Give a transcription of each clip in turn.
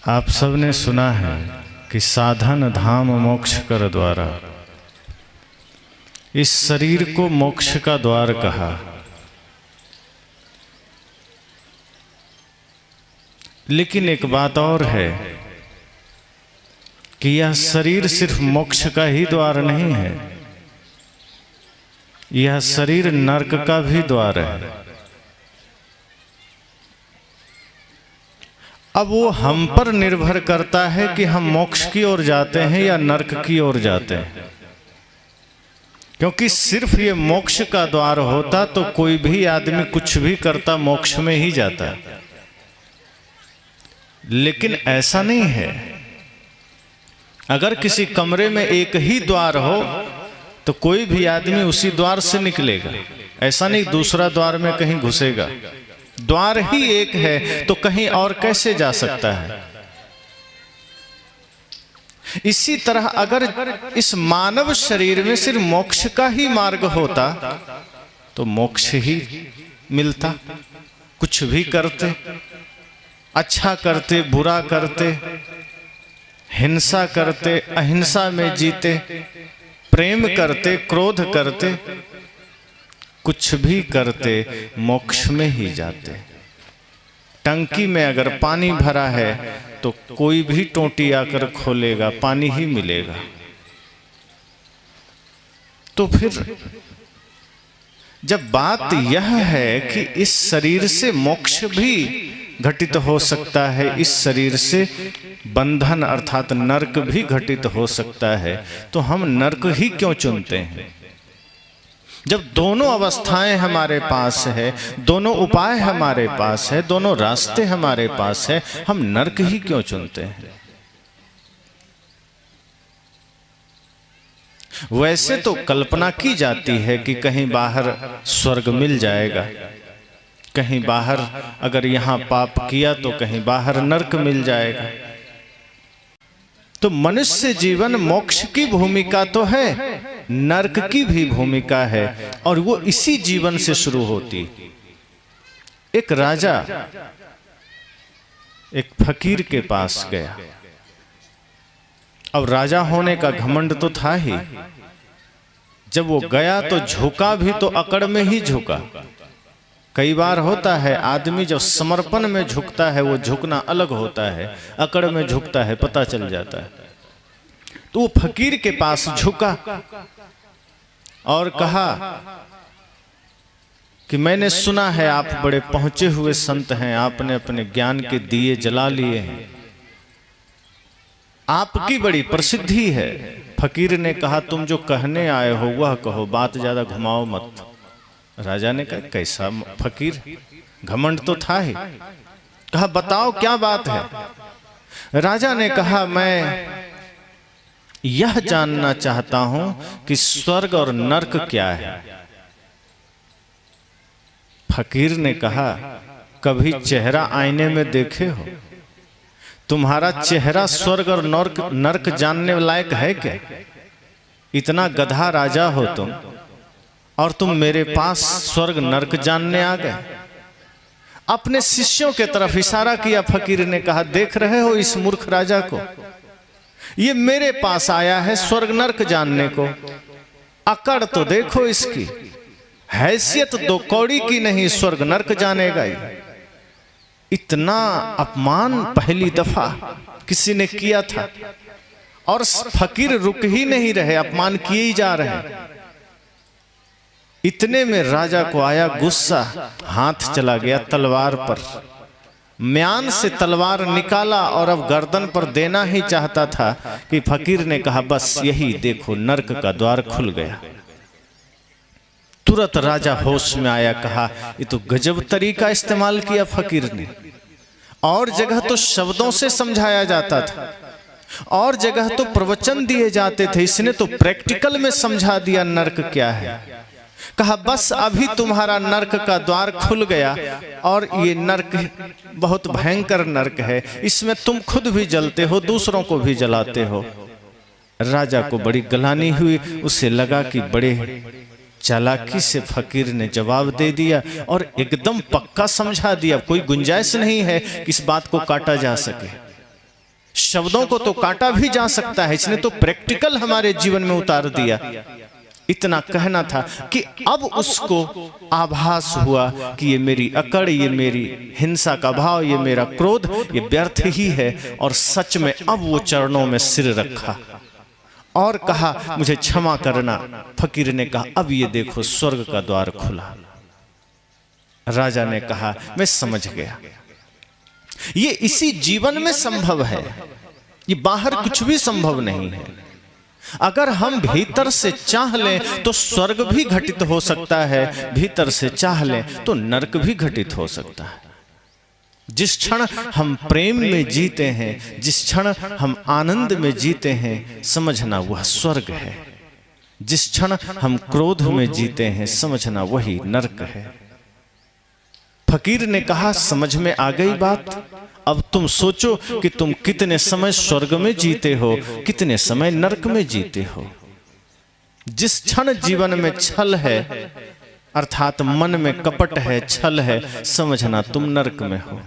आप सबने सुना है कि साधन धाम मोक्ष कर द्वारा, इस शरीर को मोक्ष का द्वार कहा। लेकिन एक बात और है कि यह शरीर सिर्फ मोक्ष का ही द्वार नहीं है, यह शरीर नरक का भी द्वार है। अब वो हम पर निर्भर करता है कि हम मोक्ष की ओर जाते हैं या नरक की ओर जाते हैं। क्योंकि सिर्फ ये मोक्ष का द्वार होता तो कोई भी आदमी कुछ भी करता मोक्ष में ही जाता, लेकिन ऐसा नहीं है। अगर किसी कमरे में एक ही द्वार हो तो कोई भी आदमी उसी द्वार से निकलेगा, ऐसा नहीं दूसरा द्वार में कहीं घुसेगा। द्वार ही एक है तो कहीं और कैसे जा सकता है। इसी तरह अगर इस मानव शरीर में सिर्फ मोक्ष का ही मार्ग होता तो मोक्ष ही मिलता। कुछ भी करते, अच्छा करते, बुरा करते, हिंसा करते, अहिंसा में जीते, प्रेम करते, क्रोध करते, कुछ भी करते मोक्ष में ही जाते। टंकी में अगर पानी भरा है तो कोई भी टोंटी आकर खोलेगा, पानी ही मिलेगा। तो फिर जब बात यह है कि इस शरीर से मोक्ष भी घटित हो सकता है, इस शरीर से बंधन अर्थात नरक भी घटित हो सकता है, तो हम नरक ही क्यों चुनते हैं? जब दोनों अवस्थाएं हमारे पास है, दोनों उपाय हमारे पास है, दोनों रास्ते हमारे पास है, हम नरक ही क्यों चुनते हैं? वैसे तो कल्पना की जाती है कि कहीं बाहर स्वर्ग मिल जाएगा, कहीं बाहर अगर यहां पाप किया तो कहीं बाहर नरक मिल जाएगा। तो मनुष्य जीवन मोक्ष की भूमिका तो है, नरक की भी भूमिका है, और वो इसी जीवन से शुरू होती। एक राजा एक फकीर के पास गया। अब राजा होने का घमंड तो था ही। जब वो गया तो झुका भी तो अकड़ में ही झुका। कई बार होता है आदमी जब समर्पण में झुकता है वो झुकना अलग होता है, अकड़ में झुकता है पता चल जाता है। तो वो फकीर के पास झुका और कहा कि मैंने सुना है आप बड़े पहुंचे हुए संत हैं, आपने अपने ज्ञान के दिए जला लिए हैं, आपकी बड़ी प्रसिद्धि है। फकीर ने कहा तुम जो कहने आए हो वह कहो, बात ज्यादा घुमाओ मत। राजा ने कहा कैसा फकीर, घमंड तो था ही। कहा बताओ क्या बात है। राजा ने कहा मैं यह जानना चाहता हूं कि स्वर्ग और नरक क्या है। फकीर ने कहा कभी चेहरा आईने में देखे हो? तुम्हारा चेहरा स्वर्ग और नरक जानने लायक है क्या? इतना गधा राजा हो तुम, और तुम मेरे पास स्वर्ग नरक जानने आ गए। अपने शिष्यों के तरफ इशारा किया फकीर ने, कहा देख रहे हो इस मूर्ख राजा को, ये मेरे पास आया है स्वर्ग नरक जानने को। अकड़ तो देखो इसकी, हैसियत दो कौड़ी की नहीं, स्वर्ग नरक जानेगा ये। इतना अपमान पहली दफा किसी ने किया था, और फकीर रुक ही नहीं रहे, अपमान किए ही जा रहे। इतने में राजा को आया गुस्सा, हाथ चला गया तलवार पर, म्यान से तलवार निकाला और अब गर्दन पर देना ही चाहता था कि फकीर ने कहा बस यही देखो नरक का द्वार खुल गया। तुरंत राजा होश में आया, कहा ये तो गजब तरीका इस्तेमाल किया फकीर ने। और जगह तो शब्दों से समझाया जाता था, और जगह तो प्रवचन दिए जाते थे, इसने तो प्रैक्टिकल में समझा दिया नरक क्या है। कहा बस अभी तुम्हारा नरक का द्वार खुल गया, और ये नरक बहुत भयंकर नरक है, इसमें तुम खुद भी जलते हो, दूसरों को भी जलाते हो। राजा को बड़ी गलानी हुई, उसे लगा कि बड़े चालाकी से फकीर ने जवाब दे दिया और एकदम पक्का समझा दिया, कोई गुंजाइश नहीं है कि इस बात को काटा जा सके। शब्दों को तो काटा भी जा सकता है, इसने तो प्रैक्टिकल हमारे जीवन में उतार दिया। इतना कहना था कि अब उसको आभास हुआ कि ये मेरी अकड़, ये मेरी हिंसा का भाव, ये मेरा क्रोध, ये व्यर्थ ही है। और सच में अब वो चरणों में सिर रखा और कहा मुझे क्षमा करना। फकीर ने कहा अब ये देखो स्वर्ग का द्वार खुला। राजा ने कहा मैं समझ गया, ये इसी जीवन में संभव है, ये बाहर कुछ भी संभव नहीं है। अगर हम भीतर से चाह लें तो स्वर्ग भी घटित हो सकता है, भीतर से चाह लें तो नरक भी घटित हो सकता है। जिस क्षण हम प्रेम में जीते हैं, जिस क्षण हम आनंद में जीते हैं, समझना वह स्वर्ग है। जिस क्षण हम क्रोध में जीते हैं, समझना वही नरक है। फकीर ने कहा समझ में आ गई बात। अब तुम सोचो कि तुम कितने समय स्वर्ग में जीते हो, कितने समय नरक में जीते हो। जिस क्षण जीवन में छल है, अर्थात मन में कपट है, छल है, समझना तुम नरक में हो।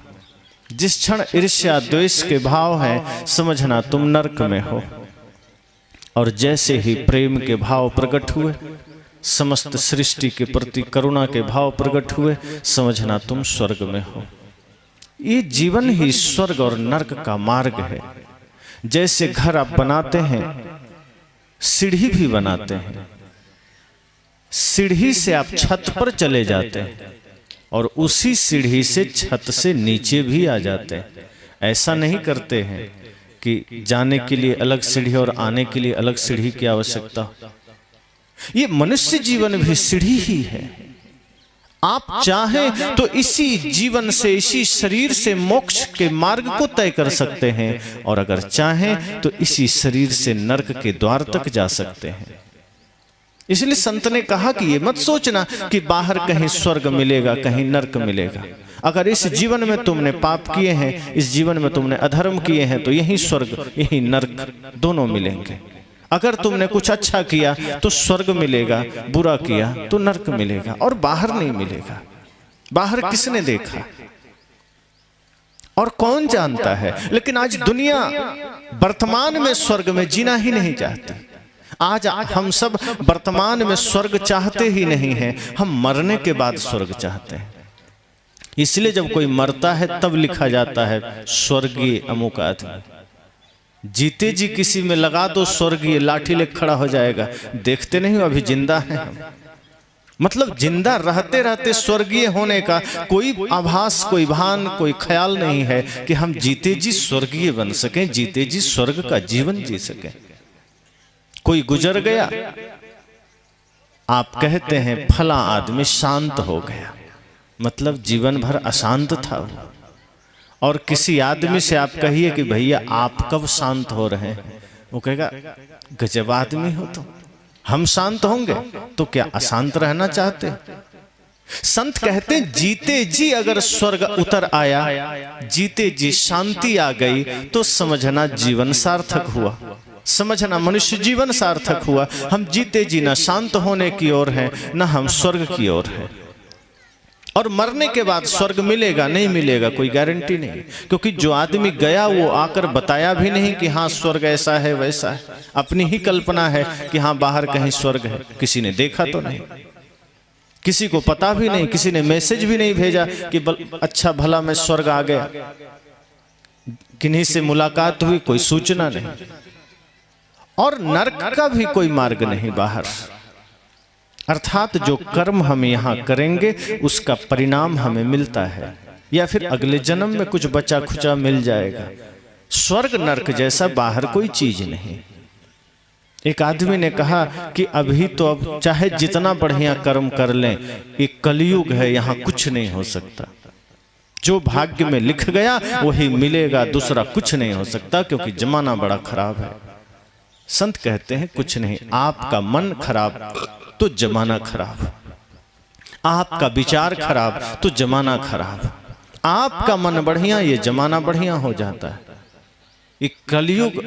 जिस क्षण ईर्ष्या द्वेष के भाव है, समझना तुम नरक में हो। और जैसे ही प्रेम के भाव प्रकट हुए, समस्त सृष्टि के प्रति करुणा के भाव प्रकट हुए, समझना तुम स्वर्ग में हो। ये जीवन ही स्वर्ग और नरक का मार्ग है। जैसे घर आप बनाते हैं, सीढ़ी भी बनाते हैं, सीढ़ी से आप छत पर चले जाते हैं और उसी सीढ़ी से छत से नीचे भी आ जाते हैं। ऐसा नहीं करते हैं कि जाने के लिए अलग सीढ़ी और आने के लिए अलग सीढ़ी की आवश्यकता। ये मनुष्य जीवन भी सीढ़ी ही है। आप चाहें तो इसी जीवन से, इसी शरीर से मोक्ष के मार्ग को तय कर सकते हैं, और अगर चाहें तो इसी शरीर से नरक के द्वार तक जा सकते हैं। इसलिए संत ने कहा कि ये मत सोचना कि बाहर कहीं स्वर्ग मिलेगा, कहीं नरक मिलेगा। अगर इस जीवन में तुमने पाप किए हैं, इस जीवन में तुमने अधर्म किए हैं, तो यही स्वर्ग यही नरक दोनों मिलेंगे। अगर तुमने कुछ अच्छा किया तो स्वर्ग मिलेगा, बुरा किया तो नरक मिलेगा, और बाहर नहीं मिलेगा। बाहर किसने देखा और कौन जानता है। लेकिन आज दुनिया वर्तमान में स्वर्ग में जीना ही नहीं चाहती। आज हम सब वर्तमान में स्वर्ग चाहते ही नहीं हैं, हम मरने के बाद स्वर्ग चाहते हैं। इसलिए जब कोई मरता है तब लिखा जाता है स्वर्गीय अमुक आदमी। जीते जी किसी में लगा दो स्वर्गीय, लाठी ले खड़ा हो जाएगा। देखते नहीं अभी जिंदा है हम। मतलब जिंदा रहते रहते स्वर्गीय होने का कोई आभास, कोई भान, कोई ख्याल नहीं है कि हम जीते जी स्वर्गीय बन सकें, जीते जी स्वर्ग का जीवन जी सकें। कोई गुजर गया, आप कहते हैं फला आदमी शांत हो गया, मतलब जीवन भर अशांत था। और किसी आदमी से आप कहिए कि भैया आप कब शांत हो रहे हैं, वो कहेगा गजब आदमी हो तो। हम शांत होंगे तो क्या अशांत रहना चाहते? संत कहते हैं जीते जी अगर स्वर्ग उतर आया, जीते जी शांति आ गई, तो समझना जीवन सार्थक हुआ, समझना मनुष्य जीवन सार्थक हुआ। हम जीते जी न शांत होने की ओर हैं, न हम स्वर्ग की ओर हैं। और मरने के बाद स्वर्ग मिलेगा नहीं मिलेगा कोई गारंटी नहीं, क्योंकि जो आदमी गया वो आकर बताया भी नहीं कि हाँ स्वर्ग ऐसा है वैसा है। अपनी ही कल्पना है कि हाँ बाहर कहीं स्वर्ग है, किसी ने देखा तो नहीं, किसी को पता भी नहीं, किसी ने मैसेज भी नहीं भेजा कि अच्छा भला मैं स्वर्ग आ गया, किन्हीं से मुलाकात हुई, कोई सूचना नहीं। और नरक का भी कोई मार्ग नहीं बाहर, अर्थात जो कर्म हम यहाँ करेंगे उसका परिणाम हमें मिलता है, या फिर अगले जन्म में कुछ बचा खुचा मिल जाएगा। स्वर्ग नरक जैसा बाहर कोई चीज नहीं। एक आदमी ने कहा कि अभी तो अब चाहे जितना बढ़िया कर्म कर लें, एक कलयुग है, यहाँ कुछ नहीं हो सकता। जो भाग्य में लिख गया वही मिलेगा, दूसरा कुछ नहीं हो सकता, क्योंकि जमाना बड़ा खराब है। संत कहते हैं कुछ नहीं, आपका मन खराब तो जमाना खराब, आपका विचार खराब तो जमाना खराब, आपका मन बढ़िया ये जमाना बढ़िया हो जाता है। ये कलयुग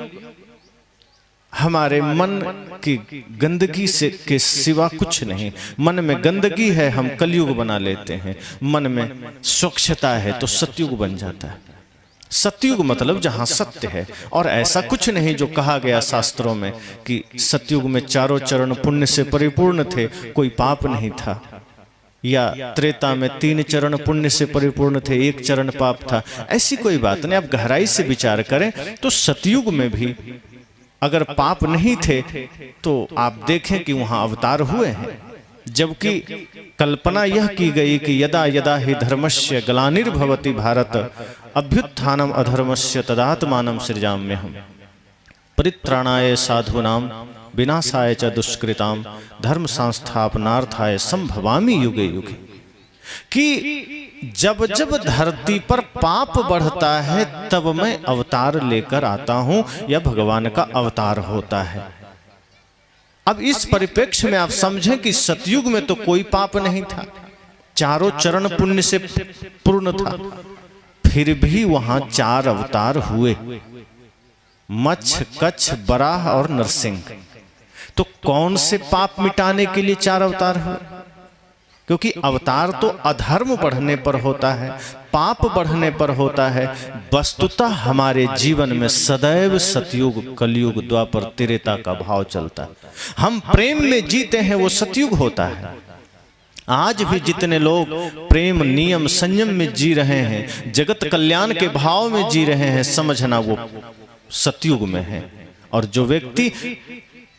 हमारे मन की गंदगी से के सिवा कुछ नहीं। मन में गंदगी है, हम कलयुग बना लेते हैं। मन में स्वच्छता है तो सतयुग बन जाता है। सतयुग मतलब जहां सत्य है। और ऐसा कुछ नहीं जो कहा गया शास्त्रों में कि सतयुग में चारों चरण पुण्य से परिपूर्ण थे, कोई पाप नहीं था, या त्रेता में 3 चरण पुण्य से परिपूर्ण थे, 1 चरण पाप था। ऐसी कोई बात नहीं। आप गहराई से विचार करें तो सतयुग में भी अगर पाप नहीं थे तो आप देखें कि वहां अवतार हुए हैं, जबकि कल्पना यह की गई कि यदा यदा हि धर्मस्य ग्लानिर्भवति भारत अभ्युत्थानम अधर्मस्य तदात्मानं सृजाम्यहम् परित्राणाय साधूनां विनाशाय च दुष्कृतां धर्म संस्थापनार्थाय संभवामि युगे युगे। कि जब जब धरती पर पाप बढ़ता है तब मैं अवतार लेकर आता हूं, यह भगवान का अवतार होता है। अब इस परिप्रेक्ष्य में आप समझें कि सतयुग में तो कोई पाप नहीं था, चारों चरण पुण्य से पूर्ण था, फिर भी वहां 4 अवतार हुए, मच्छ, कच्छ, बराह और नरसिंह। तो कौन से पाप मिटाने के लिए 4 अवतार हुए? क्योंकि अवतार तो अधर्म बढ़ने पर होता है, पाप बढ़ने पर होता है। वस्तुतः हमारे जीवन में सदैव सतयुग, कलयुग, द्वापर, त्रेता का भाव चलता है। हम प्रेम में जीते हैं, वो सतयुग होता है। आज भी जितने लोग प्रेम, नियम, संयम में जी रहे हैं, जगत कल्याण के भाव में जी रहे हैं, समझना वो सतयुग में है। और जो व्यक्ति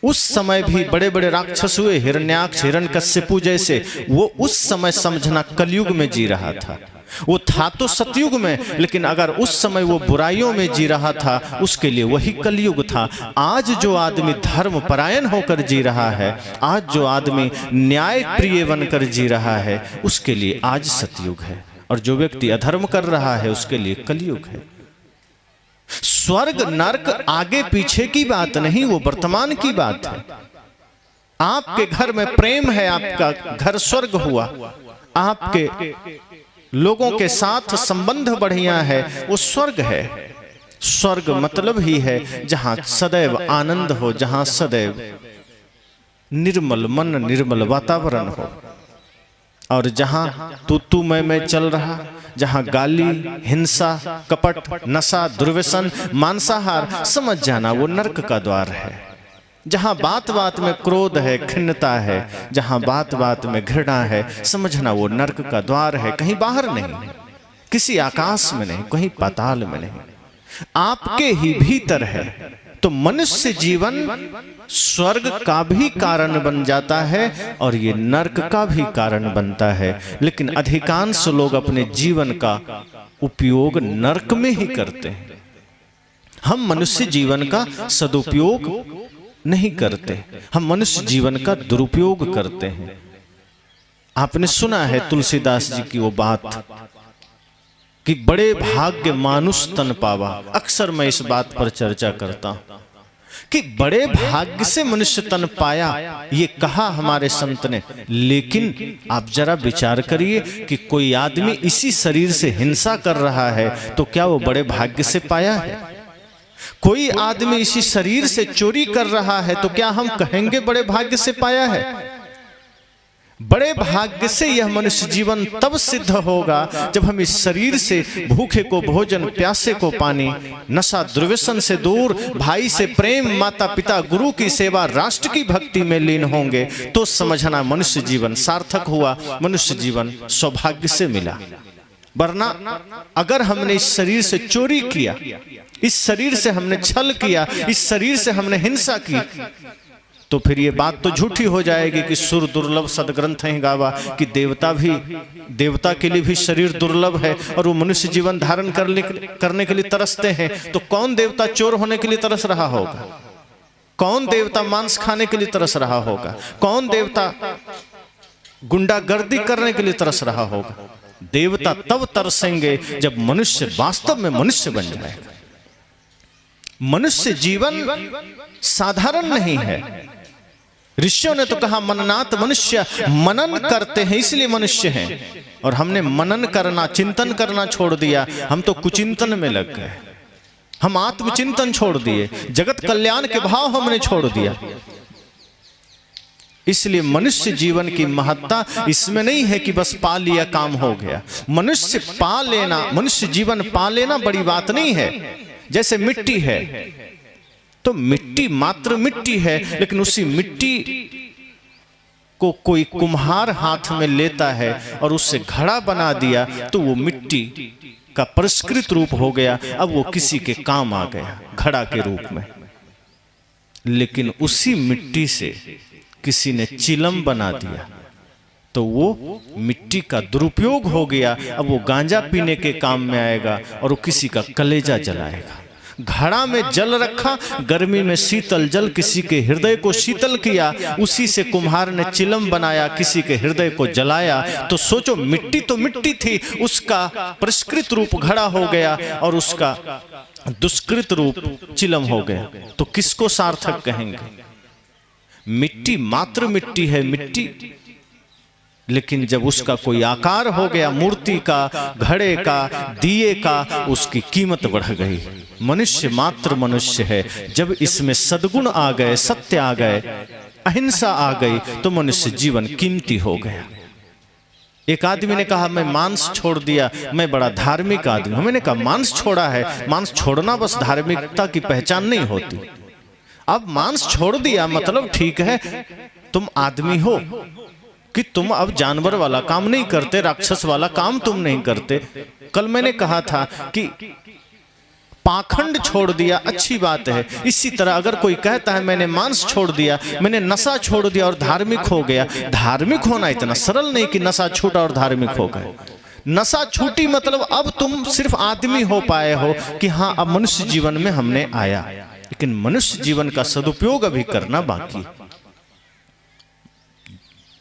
उस समय भी बड़े बड़े राक्षस हुए, हिरण्याक्ष, हिरण्यकश्यपु जैसे, वो उस समय समझना कलयुग में जी रहा था। वो था तो सतयुग में, लेकिन अगर उस समय वो बुराइयों में जी रहा था, उसके लिए वही कलयुग था। आज जो आदमी धर्म परायण होकर जी रहा है, आज जो आदमी न्याय प्रिय बनकर जी रहा है, उसके लिए आज सतयुग है। और जो व्यक्ति अधर्म कर रहा है, उसके लिए कलयुग है। स्वर्ग नरक आगे पीछे की बात नहीं, वो वर्तमान की बात है। आपके घर में प्रेम है, आपका घर स्वर्ग हुआ। आपके लोगों के साथ संबंध बढ़िया है, वो स्वर्ग है। स्वर्ग मतलब ही है जहां सदैव आनंद हो, जहां सदैव निर्मल मन, निर्मल वातावरण हो। और जहां तू मैं चल रहा, जहां गाली, हिंसा, कपट, नशा, दुर्व्यसन, मांसाहार, समझ जाना वो नरक का द्वार है। जहां बात बात में क्रोध है, खिन्नता है, जहां बात बात में घृणा है, समझना वो नरक का द्वार है। कहीं बाहर नहीं, किसी आकाश में नहीं, कहीं पाताल में नहीं, आपके ही भीतर है। तो मनुष्य जीवन स्वर्ग का भी कारण बन जाता है और ये नरक का भी कारण बनता है। लेकिन अधिकांश लोग अपने जीवन का उपयोग नरक में ही करते हैं। हम मनुष्य जीवन का सदुपयोग नहीं करते, हम मनुष्य जीवन का दुरुपयोग करते हैं। आपने सुना है तुलसीदास जी की वो बात कि बड़े भाग्य मानुष तन पावा। अक्सर मैं इस बात पर चर्चा करता हूं कि बड़े भाग्य से मनुष्य तन पाया, ये कहा हमारे संत ने। लेकिन आप जरा विचार करिए कि कोई आदमी इसी शरीर से हिंसा कर रहा है तो क्या वो बड़े भाग्य से पाया है? कोई आदमी इसी शरीर से चोरी कर रहा है तो क्या हम कहेंगे बड़े भाग्य से पाया है? बड़े भाग्य से यह मनुष्य जीवन तब सिद्ध होगा जब हम इस शरीर से भूखे को भोजन, प्यासे को पानी, नशा दुर्व्यसन से दूर, भाई से प्रेम, माता पिता गुरु की सेवा, राष्ट्र की भक्ति में लीन होंगे तो समझना मनुष्य जीवन सार्थक हुआ, मनुष्य जीवन सौभाग्य से मिला। वरना अगर हमने इस शरीर से चोरी किया, इस शरीर से हमने छल किया, इस शरीर से हमने हिंसा की, तो फिर ये बात तो झूठी हो जाएगी कि सुर दुर्लभ सदग्रंथ है गावा, कि देवता के लिए भी शरीर दुर्लभ है और वो मनुष्य जीवन धारण करने के लिए तरसते हैं। तो कौन देवता चोर होने के लिए तरस रहा होगा? कौन देवता मांस खाने के लिए तरस रहा होगा? कौन देवता गुंडागर्दी करने के लिए तरस रहा होगा? देवता तब तरसेंगे जब मनुष्य वास्तव में मनुष्य बन जाएगा। मनुष्य जीवन साधारण नहीं है। ऋषियों ने तो कहा मननात मनुष्य, मनन करते हैं इसलिए मनुष्य हैं। और हमने मनन करना, चिंतन करना छोड़ दिया, हम तो कुचिंतन में लग गए। हम आत्मचिंतन छोड़ दिए, जगत कल्याण के भाव हमने छोड़ दिया। इसलिए मनुष्य जीवन की महत्ता इसमें नहीं है कि बस पा लिया काम हो गया। मनुष्य पा लेना, मनुष्य जीवन पा लेना बड़ी बात नहीं है। जैसे मिट्टी है तो मिट्टी मात्र मिट्टी है, लेकिन उसी मिट्टी को कोई कुम्हार हाथ में लेता है और उससे घड़ा बना दिया तो वो मिट्टी का परिष्कृत रूप हो गया, अब वो किसी के काम आ गया घड़ा के रूप में। लेकिन उसी मिट्टी से किसी ने चिलम बना दिया तो वो मिट्टी का दुरुपयोग हो गया, अब वो गांजा पीने के काम में आएगा और वो किसी का कलेजा जलाएगा। घड़ा में जल रखा, गर्मी में शीतल जल किसी के हृदय को शीतल किया, उसी से कुम्हार ने चिलम बनाया, किसी के हृदय को जलाया। तो सोचो, मिट्टी तो मिट्टी थी, उसका परिष्कृत रूप घड़ा हो गया और उसका दुष्कृत रूप चिलम हो गया, तो किसको सार्थक कहेंगे? मिट्टी मात्र मिट्टी है, मिट्टी। लेकिन जब उसका कोई आकार हो गया, मूर्ति का, घड़े का, दिए का, उसकी कीमत बढ़ गई। मनुष्य मात्र मनुष्य है। जब इसमें सद्गुण आ गए, सत्य आ गए, अहिंसा आ गई, तो मनुष्य जीवन कीमती हो गया। एक आदमी ने कहा मैं मांस छोड़ दिया, मैं बड़ा धार्मिक आदमी हूं। मैंने कहा मांस छोड़ा है, मांस छोड़ना बस धार्मिकता की पहचान नहीं होती। अब मांस छोड़ दिया मतलब ठीक है, तुम आदमी हो कि तुम अब जानवर वाला काम नहीं करते, राक्षस वाला काम तुम नहीं करते। कल मैंने कहा था कि पाखंड छोड़ दिया, अच्छी बात है। इसी तरह अगर कोई कहता है मैंने मांस छोड़ दिया, मैंने नशा छोड़ दिया और धार्मिक हो गया, धार्मिक होना इतना सरल नहीं कि नशा छूटा और धार्मिक हो गए। नशा छूटी मतलब अब तुम सिर्फ आदमी हो पाए हो कि हाँ अब मनुष्य जीवन में हमने आया, लेकिन मनुष्य जीवन का सदुपयोग अभी करना बाकी।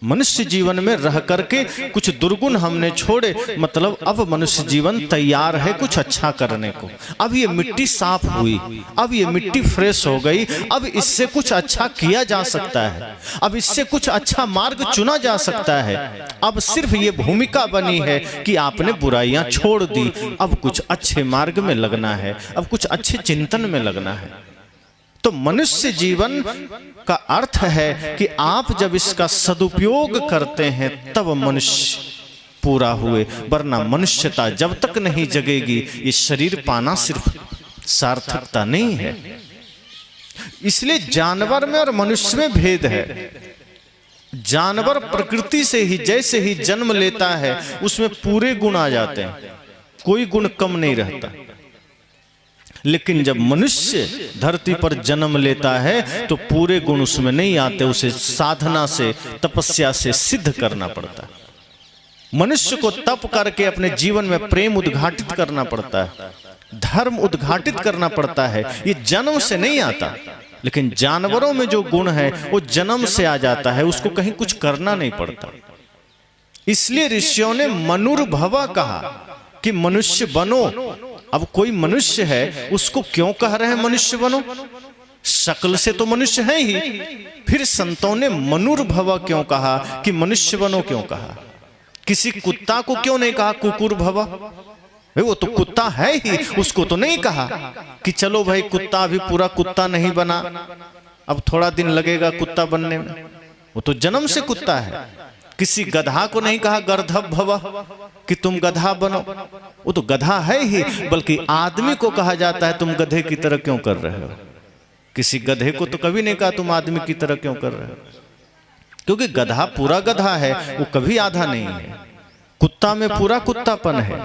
मनुष्य जीवन में रह करके कुछ दुर्गुण हमने छोड़े, मतलब अब मनुष्य जीवन तैयार है कुछ अच्छा करने को। अब ये मिट्टी साफ हुई, अब ये मिट्टी फ्रेश हो गई, अब इससे कुछ अच्छा किया जा सकता है, अब इससे कुछ अच्छा मार्ग चुना जा सकता है। अब सिर्फ ये भूमिका बनी है कि आपने बुराइयां छोड़ दी, अब कुछ अच्छे मार्ग में लगना है, अब कुछ अच्छे चिंतन में लगना है। तो मनुष्य जीवन का अर्थ है कि आप जब इसका सदुपयोग करते हैं तब मनुष्य पूरा हुए, वरना मनुष्यता जब तक नहीं जगेगी ये शरीर पाना सिर्फ सार्थकता नहीं है। इसलिए जानवर में और मनुष्य में भेद है। जानवर प्रकृति से ही जैसे ही जन्म लेता है उसमें पूरे गुण आ जाते हैं, कोई गुण कम नहीं रहता। लेकिन जब मनुष्य धरती पर जन्म लेता है तो पूरे गुण उसमें नहीं आते, उसे साधना से, तपस्या से सिद्ध करना पड़ता है। मनुष्य को तप करके अपने जीवन में प्रेम उद्घाटित करना पड़ता है, धर्म उद्घाटित करना पड़ता है, ये जन्म से नहीं आता। लेकिन जानवरों में जो गुण है वो जन्म से आ जाता है, उसको कहीं कुछ करना नहीं पड़ता। इसलिए ऋषियों ने मनुर्भव कहा कि मनुष्य बनो। अब कोई मनुष्य है उसको क्यों कह रहे हैं मनुष्य बनो? शक्ल से तो मनुष्य है ही, फिर संतों ने मनुर्भव क्यों कहा कि मनुष्य बनो क्यों कहा? किसी कुत्ता को क्यों नहीं कहा कुकुर भव? वो तो कुत्ता है ही, उसको तो नहीं कहा कि चलो भाई कुत्ता अभी पूरा कुत्ता नहीं बना, अब थोड़ा दिन लगेगा कुत्ता बनने में, वो तो जन्म से कुत्ता है। किसी गधा को नहीं कहा गर्धभ भव कि तुम गधा बनो, वो तो गधा है ही, बल्कि आदमी को कहा जाता है तुम गधे की तरह क्यों कर रहे हो। किसी गधे को तो कभी नहीं कहा तुम आदमी की तरह क्यों कर रहे हो, क्योंकि गधा पूरा गधा है, वो कभी आधा नहीं है। कुत्ता में पूरा कुत्तापन है,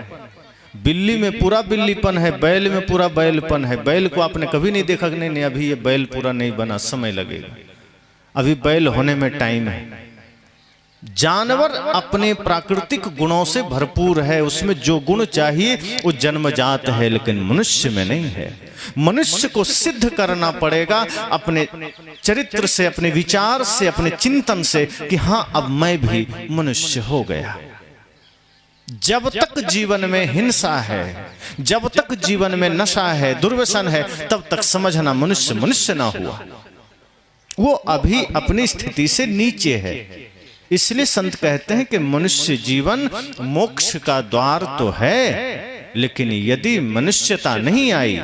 बिल्ली में पूरा बिल्लीपन है, बैल में पूरा बैलपन है। बैल को आपने कभी नहीं देखा कि नहीं अभी ये बैल पूरा नहीं बना, समय लगेगा, अभी बैल होने में टाइम है। जानवर अपने प्राकृतिक गुणों से भरपूर है, उसमें जो गुण चाहिए वो जन्मजात है, लेकिन मनुष्य में नहीं है। मनुष्य को सिद्ध करना पड़ेगा अपने चरित्र से, अपने विचार से, अपने चिंतन से कि हाँ अब मैं भी मनुष्य हो गया। जब तक जीवन में हिंसा है, जब तक जीवन में नशा है, दुर्व्यसन है, तब तक समझना मनुष्य मनुष्य ना हुआ, वो अभी अपनी स्थिति से नीचे है। इसलिए संत कहते हैं कि मनुष्य जीवन मोक्ष का द्वार तो है, लेकिन यदि मनुष्यता नहीं आई,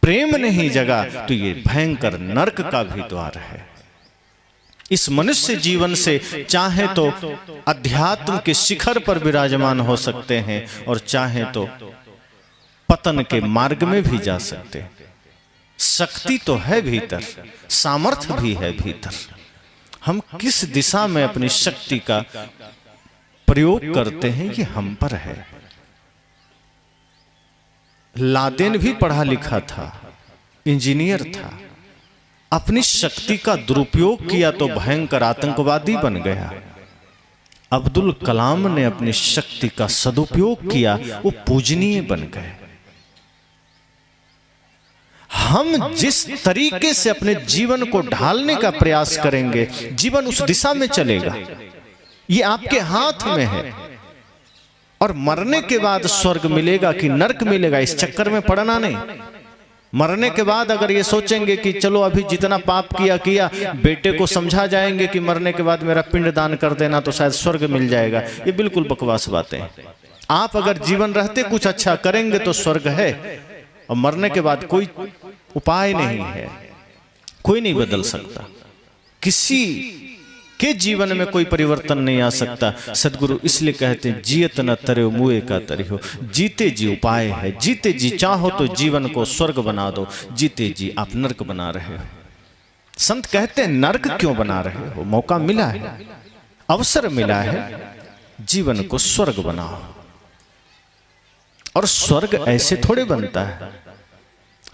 प्रेम नहीं जगा, तो ये भयंकर नरक का भी द्वार है। इस मनुष्य जीवन से चाहे तो अध्यात्म के शिखर पर विराजमान हो सकते हैं और चाहे तो पतन के मार्ग में भी जा सकते हैं। शक्ति तो है भीतर, सामर्थ्य भी है भीतर। हम किस दिशा में अपनी शक्ति का प्रयोग करते हैं ये हम पर है। लादेन भी पढ़ा लिखा था, इंजीनियर था, अपनी शक्ति का दुरुपयोग किया तो भयंकर आतंकवादी बन गया। अब्दुल कलाम ने अपनी शक्ति का सदुपयोग किया, वो पूजनीय बन गए। हम जिस तरीके से अपने जीवन को ढालने का प्रयास करेंगे, जीवन उस दिशा में चलेगा। ये आपके हाथ में है। और मरने के बाद स्वर्ग मिलेगा कि नरक मिलेगा, इस चक्कर में पड़ना नहीं। मरने के बाद अगर ये सोचेंगे कि चलो अभी जितना पाप किया, बेटे को समझा जाएंगे कि मरने के बाद मेरा पिंड दान कर देना तो शायद स्वर्ग मिल जाएगा, ये बिल्कुल बकवास बातें हैं। आप अगर जीवन रहते कुछ अच्छा करेंगे तो स्वर्ग है, और मरने के बाद कोई उपाय नहीं है, कोई नहीं बदल सकता। किसी के जीवन में कोई परिवर्तन नहीं आ सकता। सदगुरु इसलिए कहते हैं, जियत न तरे मुए का तरी हो। जीते जी उपाय है, जीते जी चाहो तो जीवन को स्वर्ग बना दो, जीते जी आप नरक बना रहे हो। संत कहते हैं नरक क्यों बना रहे हो? मौका मिला है, अवसर मिला है, जीवन को स्वर्ग बनाओ। और स्वर्ग ऐसे थोड़े बनता है।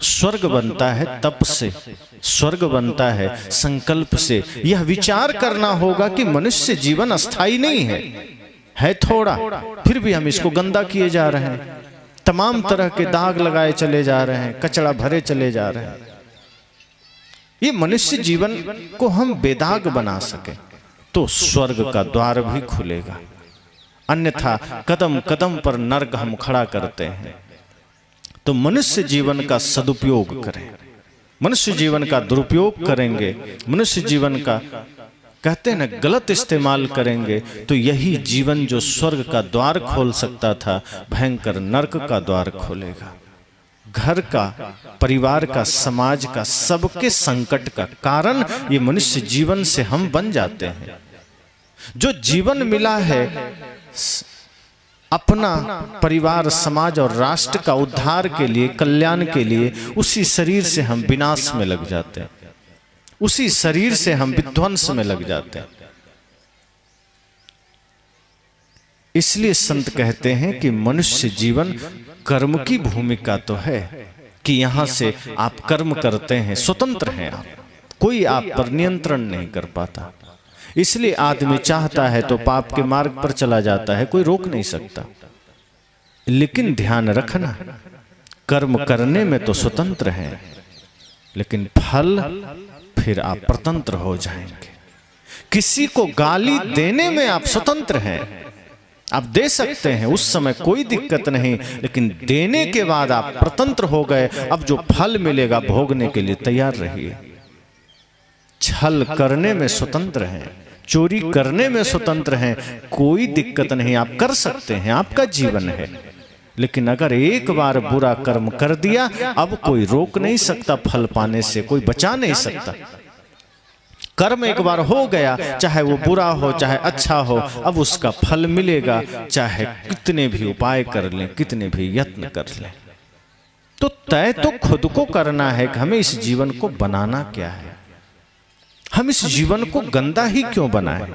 स्वर्ग बनता है तप से, स्वर्ग बनता है संकल्प से। यह विचार करना होगा कि मनुष्य जीवन अस्थाई नहीं है थोड़ा, फिर भी हम इसको गंदा किए जा रहे हैं, तमाम तरह के दाग लगाए चले जा रहे हैं, कचरा भरे चले जा रहे हैं। ये मनुष्य जीवन को हम बेदाग बना सके तो स्वर्ग का द्वार भी खुलेगा, अन्यथा कदम कदम पर नरक हम खड़ा करते हैं। तो मनुष्य जीवन का सदुपयोग करें। मनुष्य जीवन का दुरुपयोग करेंगे, मनुष्य जीवन का कहते हैं ना गलत इस्तेमाल करेंगे, तो यही जीवन जो स्वर्ग का द्वार खोल सकता था, भयंकर नरक का द्वार खोलेगा। घर का, परिवार का, समाज का, सबके संकट का कारण ये मनुष्य जीवन से हम बन जाते हैं। जो जीवन मिला है अपना परिवार, समाज और राष्ट्र का उद्धार के लिए, कल्याण के लिए, उसी शरीर से हम विनाश में लग जाते हैं, उसी शरीर से हम विध्वंस में लग जाते हैं। इसलिए संत कहते हैं कि मनुष्य जीवन कर्म की भूमिका तो है कि यहां से आप कर्म करते हैं, स्वतंत्र हैं आप, कोई आप पर नियंत्रण नहीं कर पाता। इसलिए आदमी चाहता है तो पाप के मार्ग पर चला जाता है, कोई रोक नहीं सकता। लेकिन ध्यान रखना, कर्म करने में तो स्वतंत्र हैं, लेकिन फल फिर आप स्वतंत्र हो जाएंगे। किसी को गाली देने में आप स्वतंत्र हैं, आप दे सकते हैं, उस समय कोई दिक्कत नहीं, लेकिन देने के बाद आप स्वतंत्र हो गए। अब जो फल मिलेगा भोगने के लिए तैयार रहिए। छल करने में स्वतंत्र हैं, चोरी करने में स्वतंत्र हैं, कोई दिक्कत नहीं, आप कर सकते हैं, आपका जीवन है। लेकिन अगर एक बार बुरा कर्म कर दिया, अब कोई रोक नहीं सकता फल पाने से, कोई बचा नहीं सकता। कर्म एक बार हो गया, चाहे वो बुरा हो चाहे अच्छा हो, अब उसका फल मिलेगा, चाहे कितने भी उपाय कर लें, कितने भी यत्न कर लें। तो तय तो खुद को करना है कि हमें इस जीवन को बनाना क्या है, हम इस जीवन को गंदा ही क्यों बनाएं।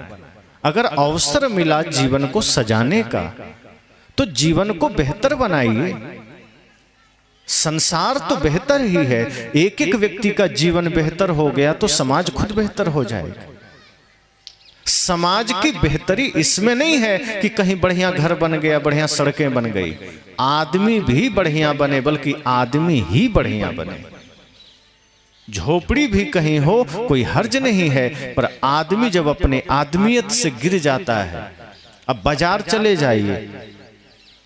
अगर अवसर मिला जीवन को सजाने का, तो जीवन को बेहतर बनाइए। संसार तो बेहतर ही है, एक एक व्यक्ति का जीवन बेहतर हो गया तो समाज खुद बेहतर हो जाएगा। समाज की बेहतरी इसमें नहीं है कि कहीं बढ़िया घर बन गया, बढ़िया सड़कें बन गई, आदमी भी बढ़िया बने, बल्कि आदमी ही बढ़िया बने। झोपड़ी भी कहीं हो कोई हर्ज नहीं है, पर आदमी जब अपने आदमियत से गिर जाता है, अब बाजार चले जाइए,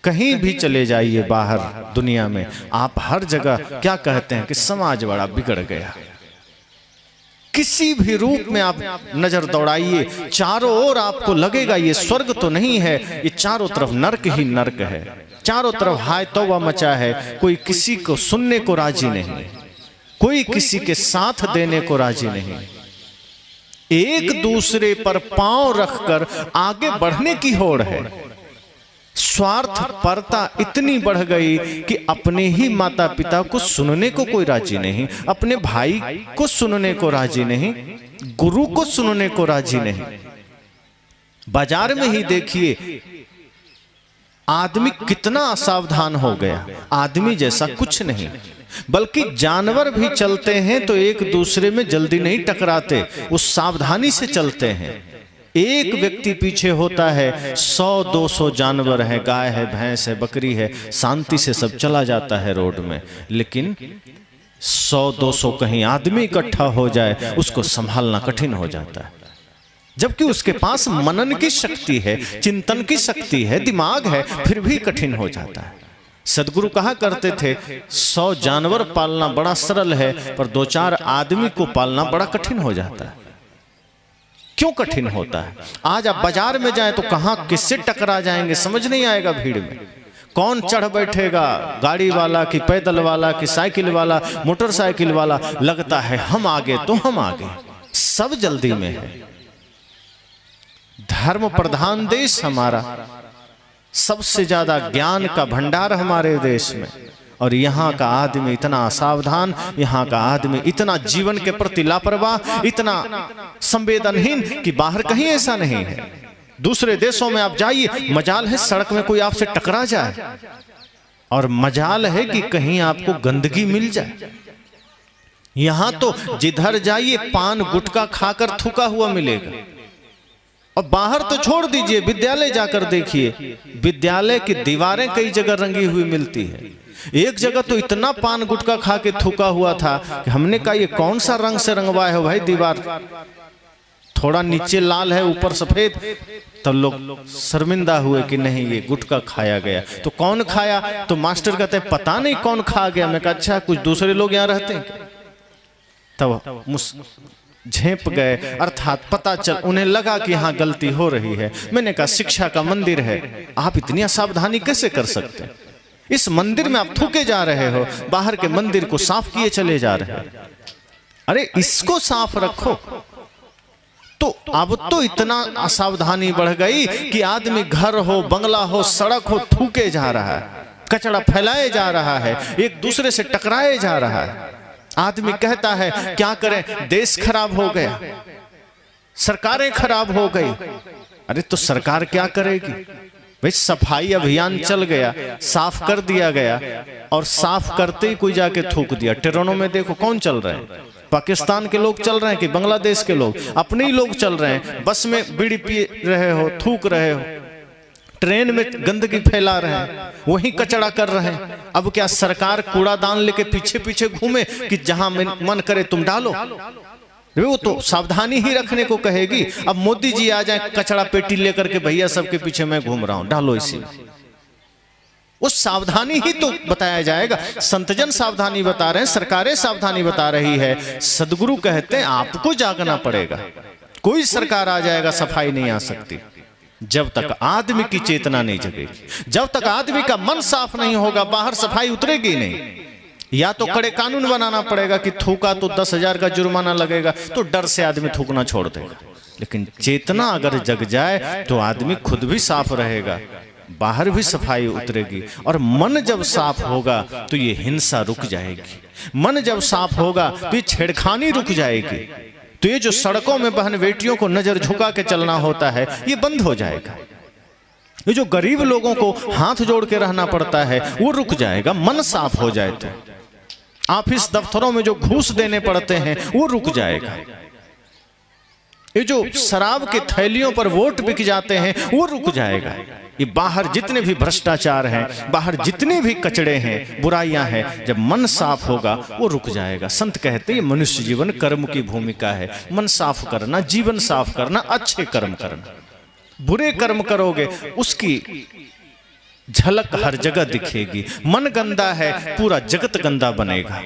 कहीं भी चले जाइए बाहर दुनिया में, आप हर जगह क्या कहते हैं कि समाज बड़ा बिगड़ गया। किसी भी रूप में आप नजर दौड़ाइए, चारों ओर आपको लगेगा ये स्वर्ग तो नहीं है, ये चारों तरफ नरक ही नरक है। चारों तरफ हाय तौबा मचा है, कोई किसी को सुनने को राजी नहीं, कोई किसी के साथ देने को राजी नहीं। एक दूसरे पर पांव रखकर आगे बढ़ने की होड़ है। स्वार्थ परता इतनी बढ़ गई कि अपने ही माता पिता को सुनने को कोई राजी नहीं, अपने भाई को सुनने को राजी नहीं, गुरु को सुनने को राजी नहीं। बाजार में ही देखिए आदमी कितना असावधान हो गया। आदमी जैसा कुछ नहीं, बल्कि जानवर भी चलते हैं तो एक दूसरे में जल्दी नहीं टकराते, उस सावधानी से चलते हैं। एक व्यक्ति पीछे होता है, 100-200 जानवर है, गाय है, भैंस है, बकरी है, शांति से सब चला जाता है रोड में। लेकिन 100-200 कहीं आदमी इकट्ठा हो जाए, उसको संभालना कठिन हो जाता है। जबकि उसके पास मनन की शक्ति है, चिंतन की शक्ति है, दिमाग है, फिर भी कठिन हो जाता है। सदगुरु कहा करते थे 100 जानवर पालना बड़ा सरल है, पर 2-4 आदमी को पालना बड़ा कठिन हो जाता है। क्यों कठिन होता है? आज आप बाजार में जाएं तो कहां किससे टकरा जाएंगे समझ नहीं आएगा। भीड़ में कौन चढ़ बैठेगा, गाड़ी वाला कि पैदल वाला कि साइकिल वाला, मोटरसाइकिल वाला। लगता है हम आगे तो हम आगे, सब जल्दी में है। धर्म प्रधान देश हमारा, सबसे ज्यादा ज्ञान का भंडार हमारे देश में, और यहाँ का आदमी इतना असावधान, यहाँ का आदमी इतना जीवन के प्रति लापरवाह, इतना संवेदनहीन कि बाहर कहीं ऐसा नहीं है। दूसरे देशों में आप जाइए, मजाल है सड़क में कोई आपसे टकरा जाए, और मजाल है कि कहीं आपको गंदगी मिल जाए। यहाँ तो जिधर जाइए पान गुटखा खाकर थूका हुआ मिलेगा। और बाहर तो छोड़ दीजिए, विद्यालय जाकर देखिए, विद्यालय की दीवारें कई जगह रंगी हुई मिलती है। एक जगह तो इतना पान गुटखा खा के थूका हुआ था कि हमने कहा ये कौन सा रंग से रंगवाए हो भाई दीवार, थोड़ा नीचे लाल है ऊपर सफेद। तो लोग शर्मिंदा हुए कि नहीं ये गुटखा खाया गया। तो कौन खाया? तो मास्टर कहते हैं पता नहीं कौन खा गया। मैं कहा अच्छा कुछ दूसरे लोग यहाँ रहते हैं? तब झेप गए, अर्थात पता चल, उन्हें लगा कि यहाँ गलती हो रही है। मैंने कहा शिक्षा का मंदिर है, आप इतनी असावधानी कैसे कर सकते हैं? इस मंदिर में आप थूके जा रहे हो, बाहर के मंदिर को साफ किए चले जा रहे हैं। अरे इसको साफ रखो। तो अब तो इतना असावधानी बढ़ गई कि आदमी घर हो, बंगला हो, सड़क हो, थूके जा रहा है, कचरा फैलाए जा रहा है, एक दूसरे से टकराए जा रहा है। आदमी कहता है क्या करें, देश खराब हो गया, सरकारें खराब हो गई। अरे तो सरकार क्या करेगी भाई? सफाई अभियान चल गया, साफ कर दिया गया, और साफ करते ही कोई जाके थूक दिया। ट्रेनों में देखो कौन चल रहे हैं, पाकिस्तान के लोग चल रहे हैं कि बांग्लादेश के लोग? अपने ही लोग चल रहे हैं। बस में बीड़ी पी रहे हो, थूक रहे हो, ट्रेन में गंदगी फैला रहे हैं, वही कचरा कर रहे हैं। अब क्या सरकार कूड़ादान लेके पीछे पीछे घूमे कि जहां मन करे तुम डालो? वो तो सावधानी ही रखने को कहेगी। अब मोदी जी आ जाए कचरा पेटी लेकर के, भैया सबके पीछे मैं घूम रहा हूं, डालो इसी में। उस सावधानी ही तो बताया जाएगा। संतजन सावधानी बता रहे हैं, सरकारें सावधानी बता रही है। सदगुरु कहते हैं आपको जागना पड़ेगा। कोई सरकार आ जाएगा, सफाई नहीं आ सकती जब तक आदमी की चेतना नहीं जगेगी, जब तक आदमी का मन साफ नहीं होगा, बाहर सफाई उतरेगी नहीं। या तो कड़े कानून बनाना पड़ेगा कि थूका तो 10,000 का जुर्माना लगेगा, तो डर से आदमी थूकना छोड़ देगा। लेकिन चेतना अगर जग जाए तो आदमी खुद भी साफ रहेगा, बाहर भी सफाई उतरेगी। और मन जब साफ होगा तो ये हिंसा रुक जाएगी, मन जब साफ होगा तो ये छेड़खानी रुक जाएगी, तो ये जो सड़कों में बहन बेटियों को नजर झुका के चलना होता है ये बंद हो जाएगा। ये जो गरीब लोगों को हाथ जोड़ के रहना पड़ता है वो रुक जाएगा, मन साफ हो जाए तो। ऑफिस दफ्तरों में जो घूस देने पड़ते हैं वो रुक जाएगा। ये जो शराब के थैलियों पर वोट बिक जाते हैं वो रुक जाएगा। ये बाहर जितने भी भ्रष्टाचार हैं, बाहर जितने भी कचड़े हैं, बुराइयां हैं, जब मन साफ होगा वो रुक जाएगा। संत कहते हैं मनुष्य जीवन कर्म की भूमिका है। मन साफ करना, जीवन साफ करना, अच्छे कर्म करना। बुरे कर्म करोगे उसकी झलक हर जगह दिखेगी। मन गंदा है, पूरा जगत गंदा बनेगा।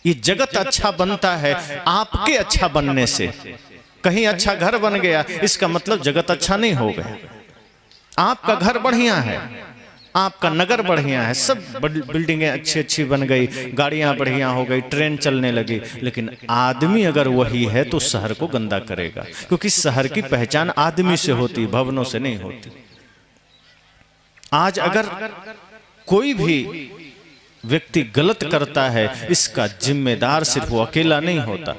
ये जगत अच्छा बनता है आपके अच्छा बनने से। कहीं अच्छा घर बन गया इसका मतलब जगत अच्छा नहीं हो गया। आपका घर बढ़िया है, आपका नगर बढ़िया है, सब बिल्डिंगें अच्छी अच्छी बन गई, गाड़ियां बढ़िया हो गई, ट्रेन चलने लगी, लेकिन आदमी अगर वही है तो शहर को गंदा करेगा, क्योंकि शहर की पहचान आदमी से होती, भवनों से नहीं होती। आज अगर कोई भी व्यक्ति गलत करता है, इसका जिम्मेदार सिर्फ वो अकेला नहीं होता,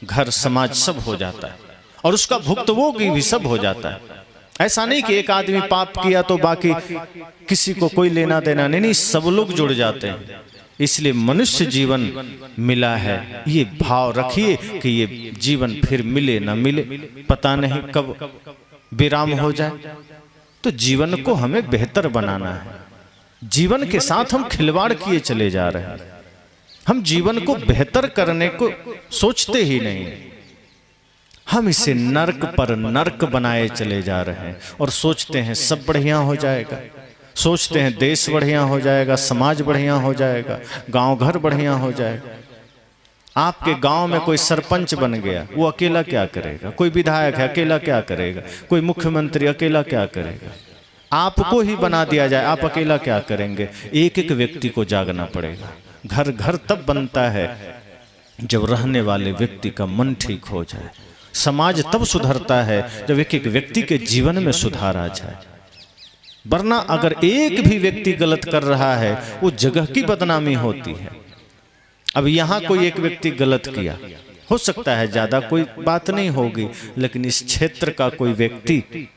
घर समाज सब हो जाता है, और उसका भुगतभोगी भी सब हो जाता है। ऐसा नहीं कि एक आदमी पाप किया तो बाकी किसी को कोई लेना देना नहीं, नहीं, सब लोग जुड़ जाते हैं। इसलिए मनुष्य जीवन मिला है, ये भाव रखिए कि ये जीवन फिर मिले ना मिले, पता नहीं कब विराम हो जाए। तो जीवन को हमें बेहतर बनाना है। जीवन के साथ हम खिलवाड़ किए चले जा रहे हैं, हम जीवन को बेहतर करने को सोचते ही नहीं, हम इसे नर्क पर नर्क बनाए चले जा रहे हैं और सोचते हैं सब बढ़िया हो जाएगा, सोचते हैं देश बढ़िया हो जाएगा, समाज बढ़िया हो जाएगा, गांव घर बढ़िया हो जाएगा। आपके गांव में कोई सरपंच बन गया, वो अकेला क्या करेगा? कोई विधायक है, अकेला क्या करेगा? कोई मुख्यमंत्री अकेला क्या करेगा? आपको ही बना दिया जाए, आप अकेला क्या करेंगे? एक एक व्यक्ति को जागना पड़ेगा। घर घर तब बनता है जब रहने वाले व्यक्ति का मन ठीक हो जाए। समाज तब सुधरता है जब एक एक व्यक्ति के जीवन में सुधार आ जाए। वरना अगर एक भी व्यक्ति गलत कर रहा है, वो जगह की बदनामी होती है। अब यहाँ कोई एक व्यक्ति गलत किया, हो सकता है ज्यादा कोई बात नहीं होगी, लेकिन इस क्षेत्र का कोई व्यक्ति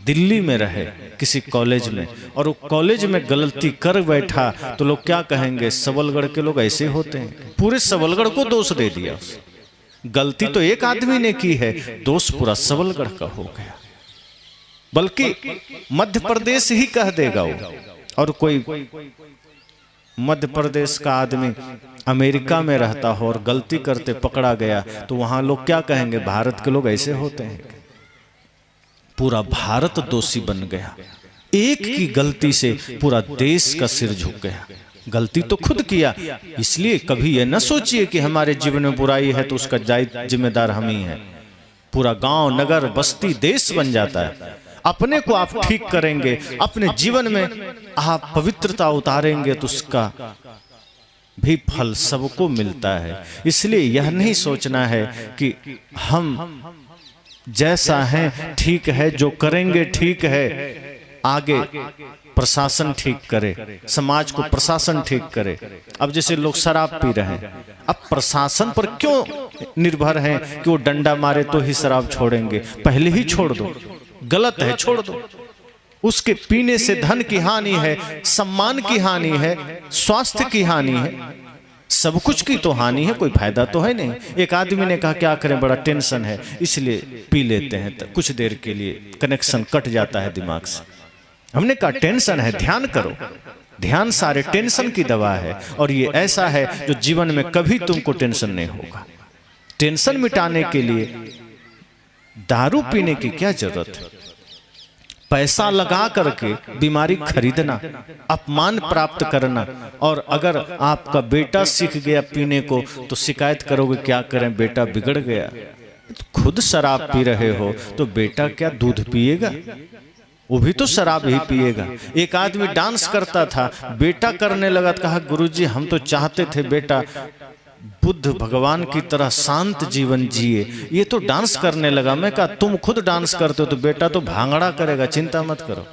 दिल्ली में रहे किसी कॉलेज में, और वो कॉलेज में गलती कर बैठा, तो लोग क्या कहेंगे? सबलगढ़ के लोग ऐसे होते हैं, पूरे सबलगढ़ को दोष दे दिया। गलती तो एक आदमी ने की है, दोष पूरा सबलगढ़ का हो गया। बल्कि मध्य प्रदेश ही कह देगा वो, और कोई मध्य प्रदेश का आदमी अमेरिका में रहता हो और गलती करते पकड़ा गया, तो वहां लोग क्या कहेंगे? भारत के लोग ऐसे होते हैं। पूरा भारत दोषी बन गया, एक की गलती से पूरा देश का सिर झुक गया। गलती तो खुद किया, इसलिए कभी यह न सोचिए कि हमारे जीवन में बुराई है तो उसका जिम्मेदार हम ही हैं। पूरा गांव, नगर, बस्ती, देश बन जाता है। अपने को आप ठीक करेंगे, अपने जीवन में आप पवित्रता उतारेंगे, तो उसका भी फल सबको मिलता है। इसलिए यह नहीं सोचना है कि हम जैसा हैं ठीक है, जो करेंगे ठीक है, आगे प्रशासन ठीक करे, समाज को प्रशासन ठीक करे। अब जैसे लोग शराब पी रहे हैं, अब प्रशासन पर क्यों निर्भर हैं कि वो डंडा मारे तो ही शराब छोड़ेंगे? पहले ही छोड़ दो, गलत है, छोड़ दो। उसके पीने से धन की हानि है, सम्मान की हानि है, स्वास्थ्य की हानि है, सब कुछ की तो हानि है, कोई फायदा तो है नहीं। एक आदमी ने कहा क्या करें, बड़ा टेंशन है, इसलिए पी लेते हैं, तो कुछ देर के लिए कनेक्शन कट जाता है दिमाग से। हमने कहा टेंशन है, ध्यान करो, ध्यान सारे टेंशन की दवा है, और ये ऐसा है जो जीवन में कभी तुमको टेंशन नहीं होगा। टेंशन मिटाने के लिए दारू पीने की क्या जरूरत है? पैसा लगा करके बीमारी खरीदना, अपमान प्राप्त करना, और अगर आपका बेटा सीख गया पीने को तो शिकायत करोगे क्या करें, बेटा बिगड़ गया। तो खुद शराब पी रहे हो तो बेटा क्या दूध पिएगा? वो भी तो शराब ही पिएगा। एक आदमी डांस करता था, बेटा करने लगा, कहा गुरुजी हम तो चाहते थे बेटा बुद्ध भगवान की तरह शांत जीवन जिए, ये तो डांस करने लगा। मैं कहा तुम खुद डांस करते हो तो बेटा तो भांगड़ा करेगा, चिंता मत करो,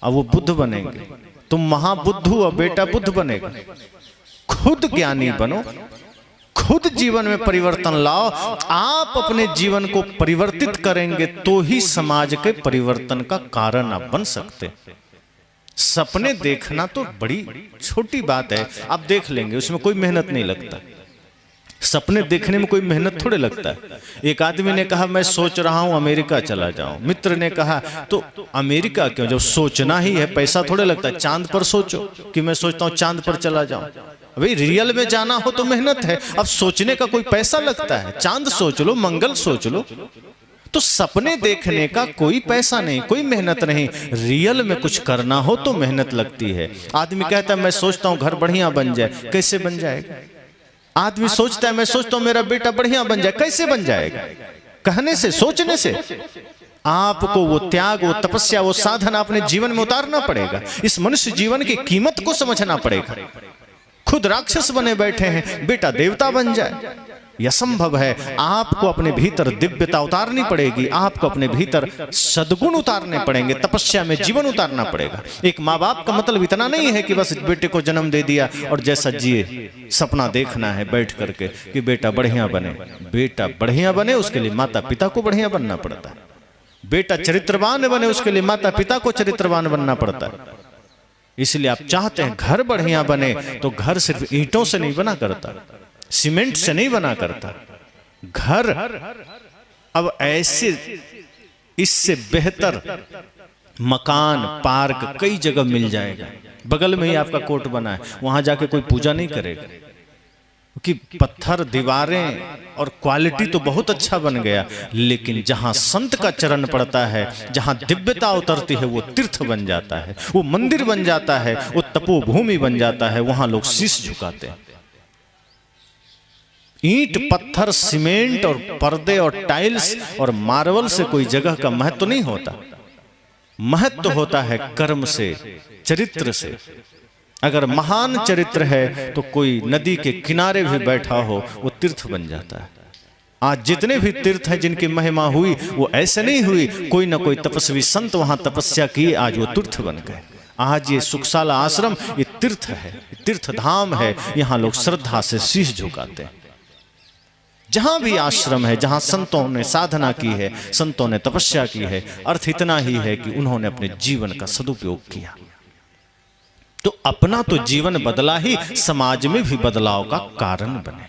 अब वो बुद्ध बनेंगे। तुम महाबुद्ध हो, बेटा बुद्ध बनेगा। खुद ज्ञानी बनो, खुद जीवन में परिवर्तन लाओ। आप अपने जीवन को परिवर्तित करेंगे तो ही समाज के परिवर्तन का कारण आप बन सकते। सपने देखना तो बड़ी छोटी बात है, आप देख लेंगे, उसमें कोई मेहनत नहीं लगता। सपने देखने में कोई मेहनत थोड़े लगता है। एक आदमी ने कहा मैं सोच रहा हूं अमेरिका चला जाऊं, मित्र ने कहा तो अमेरिका क्यों, जब सोचना ही है, पैसा थोड़े लगता है। चांद पर सोचो कि मैं सोचता हूं चांद पर चला जाऊं, भाई रियल में जाना हो तो मेहनत है, अब सोचने का कोई पैसा लगता है। चांद सोच लो, मंगल सोच लो, तो सपने देखने का कोई पैसा नहीं, कोई मेहनत नहीं। रियल में कुछ करना हो तो मेहनत लगती है। आदमी कहता है मैं सोचता हूं घर बढ़िया बन जाए, कैसे बन जाएगा? आदमी सोचता है मैं सोचता हूं मेरा बेटा बढ़िया बन जाए, कैसे बन जाएगा? कहने से, सोचने से। आपको वो त्याग, वो तपस्या, वो साधना अपने जीवन में उतारना पड़ेगा। इस मनुष्य जीवन की कीमत को समझना पड़ेगा। खुद राक्षस बने बैठे हैं, बेटा देवता बन जाए, यह संभव है। आपको अपने भीतर दिव्यता उतारनी पड़ेगी, आपको अपने भीतर सद्गुण उतारने पड़ेंगे, तपस्या में जीवन उतारना पड़ेगा। एक माँ बाप का मतलब इतना नहीं है कि बस बेटे को जन्म दे दिया और जैसा जिए, सपना देखना है बैठ करके कि बेटा बढ़िया बने। बेटा बढ़िया बने उसके लिए माता पिता को बढ़िया बनना पड़ता है। बेटा चरित्रवान बने उसके लिए माता पिता को चरित्रवान बनना पड़ता है। इसलिए आप चाहते हैं घर बढ़िया बने, तो घर सिर्फ ईंटों से नहीं बना करता, सीमेंट से नहीं बना करता। घर अब ऐसे, इससे बेहतर मकान, पार्क कई जगह मिल जाएगा। बगल में ही आपका कोर्ट बना है, वहां जाके कोई पूजा नहीं करेगा, क्योंकि पत्थर, दीवारें और क्वालिटी तो बहुत अच्छा बन गया, लेकिन जहां संत का चरण पड़ता है, जहां दिव्यता उतरती है, वो तीर्थ बन जाता है, वो मंदिर बन जाता है, वो तपोभूमि बन जाता है। वहां लोग शीश झुकाते हैं। ईंट, पत्थर, सीमेंट और पर्दे और टाइल्स और मार्बल से कोई जगह का महत्व नहीं होता। महत्व होता है कर्म से, चरित्र से। अगर महान चरित्र है तो कोई नदी के किनारे भी बैठा हो वो तीर्थ बन जाता है। आज जितने भी तीर्थ हैं जिनकी महिमा हुई, वो ऐसे नहीं हुई, कोई ना कोई तपस्वी संत वहां तपस्या की, आज वो तीर्थ बन गए। आज ये सुखशाला आश्रम ये तीर्थ है, तीर्थ धाम है। यहाँ लोग श्रद्धा से शीश झुकाते हैं। जहां भी आश्रम है, जहां संतों ने साधना की है, संतों ने तपस्या की है, अर्थ इतना ही है कि उन्होंने अपने जीवन का सदुपयोग किया। तो अपना तो जीवन बदला ही समाज में भी बदलाव का कारण बने।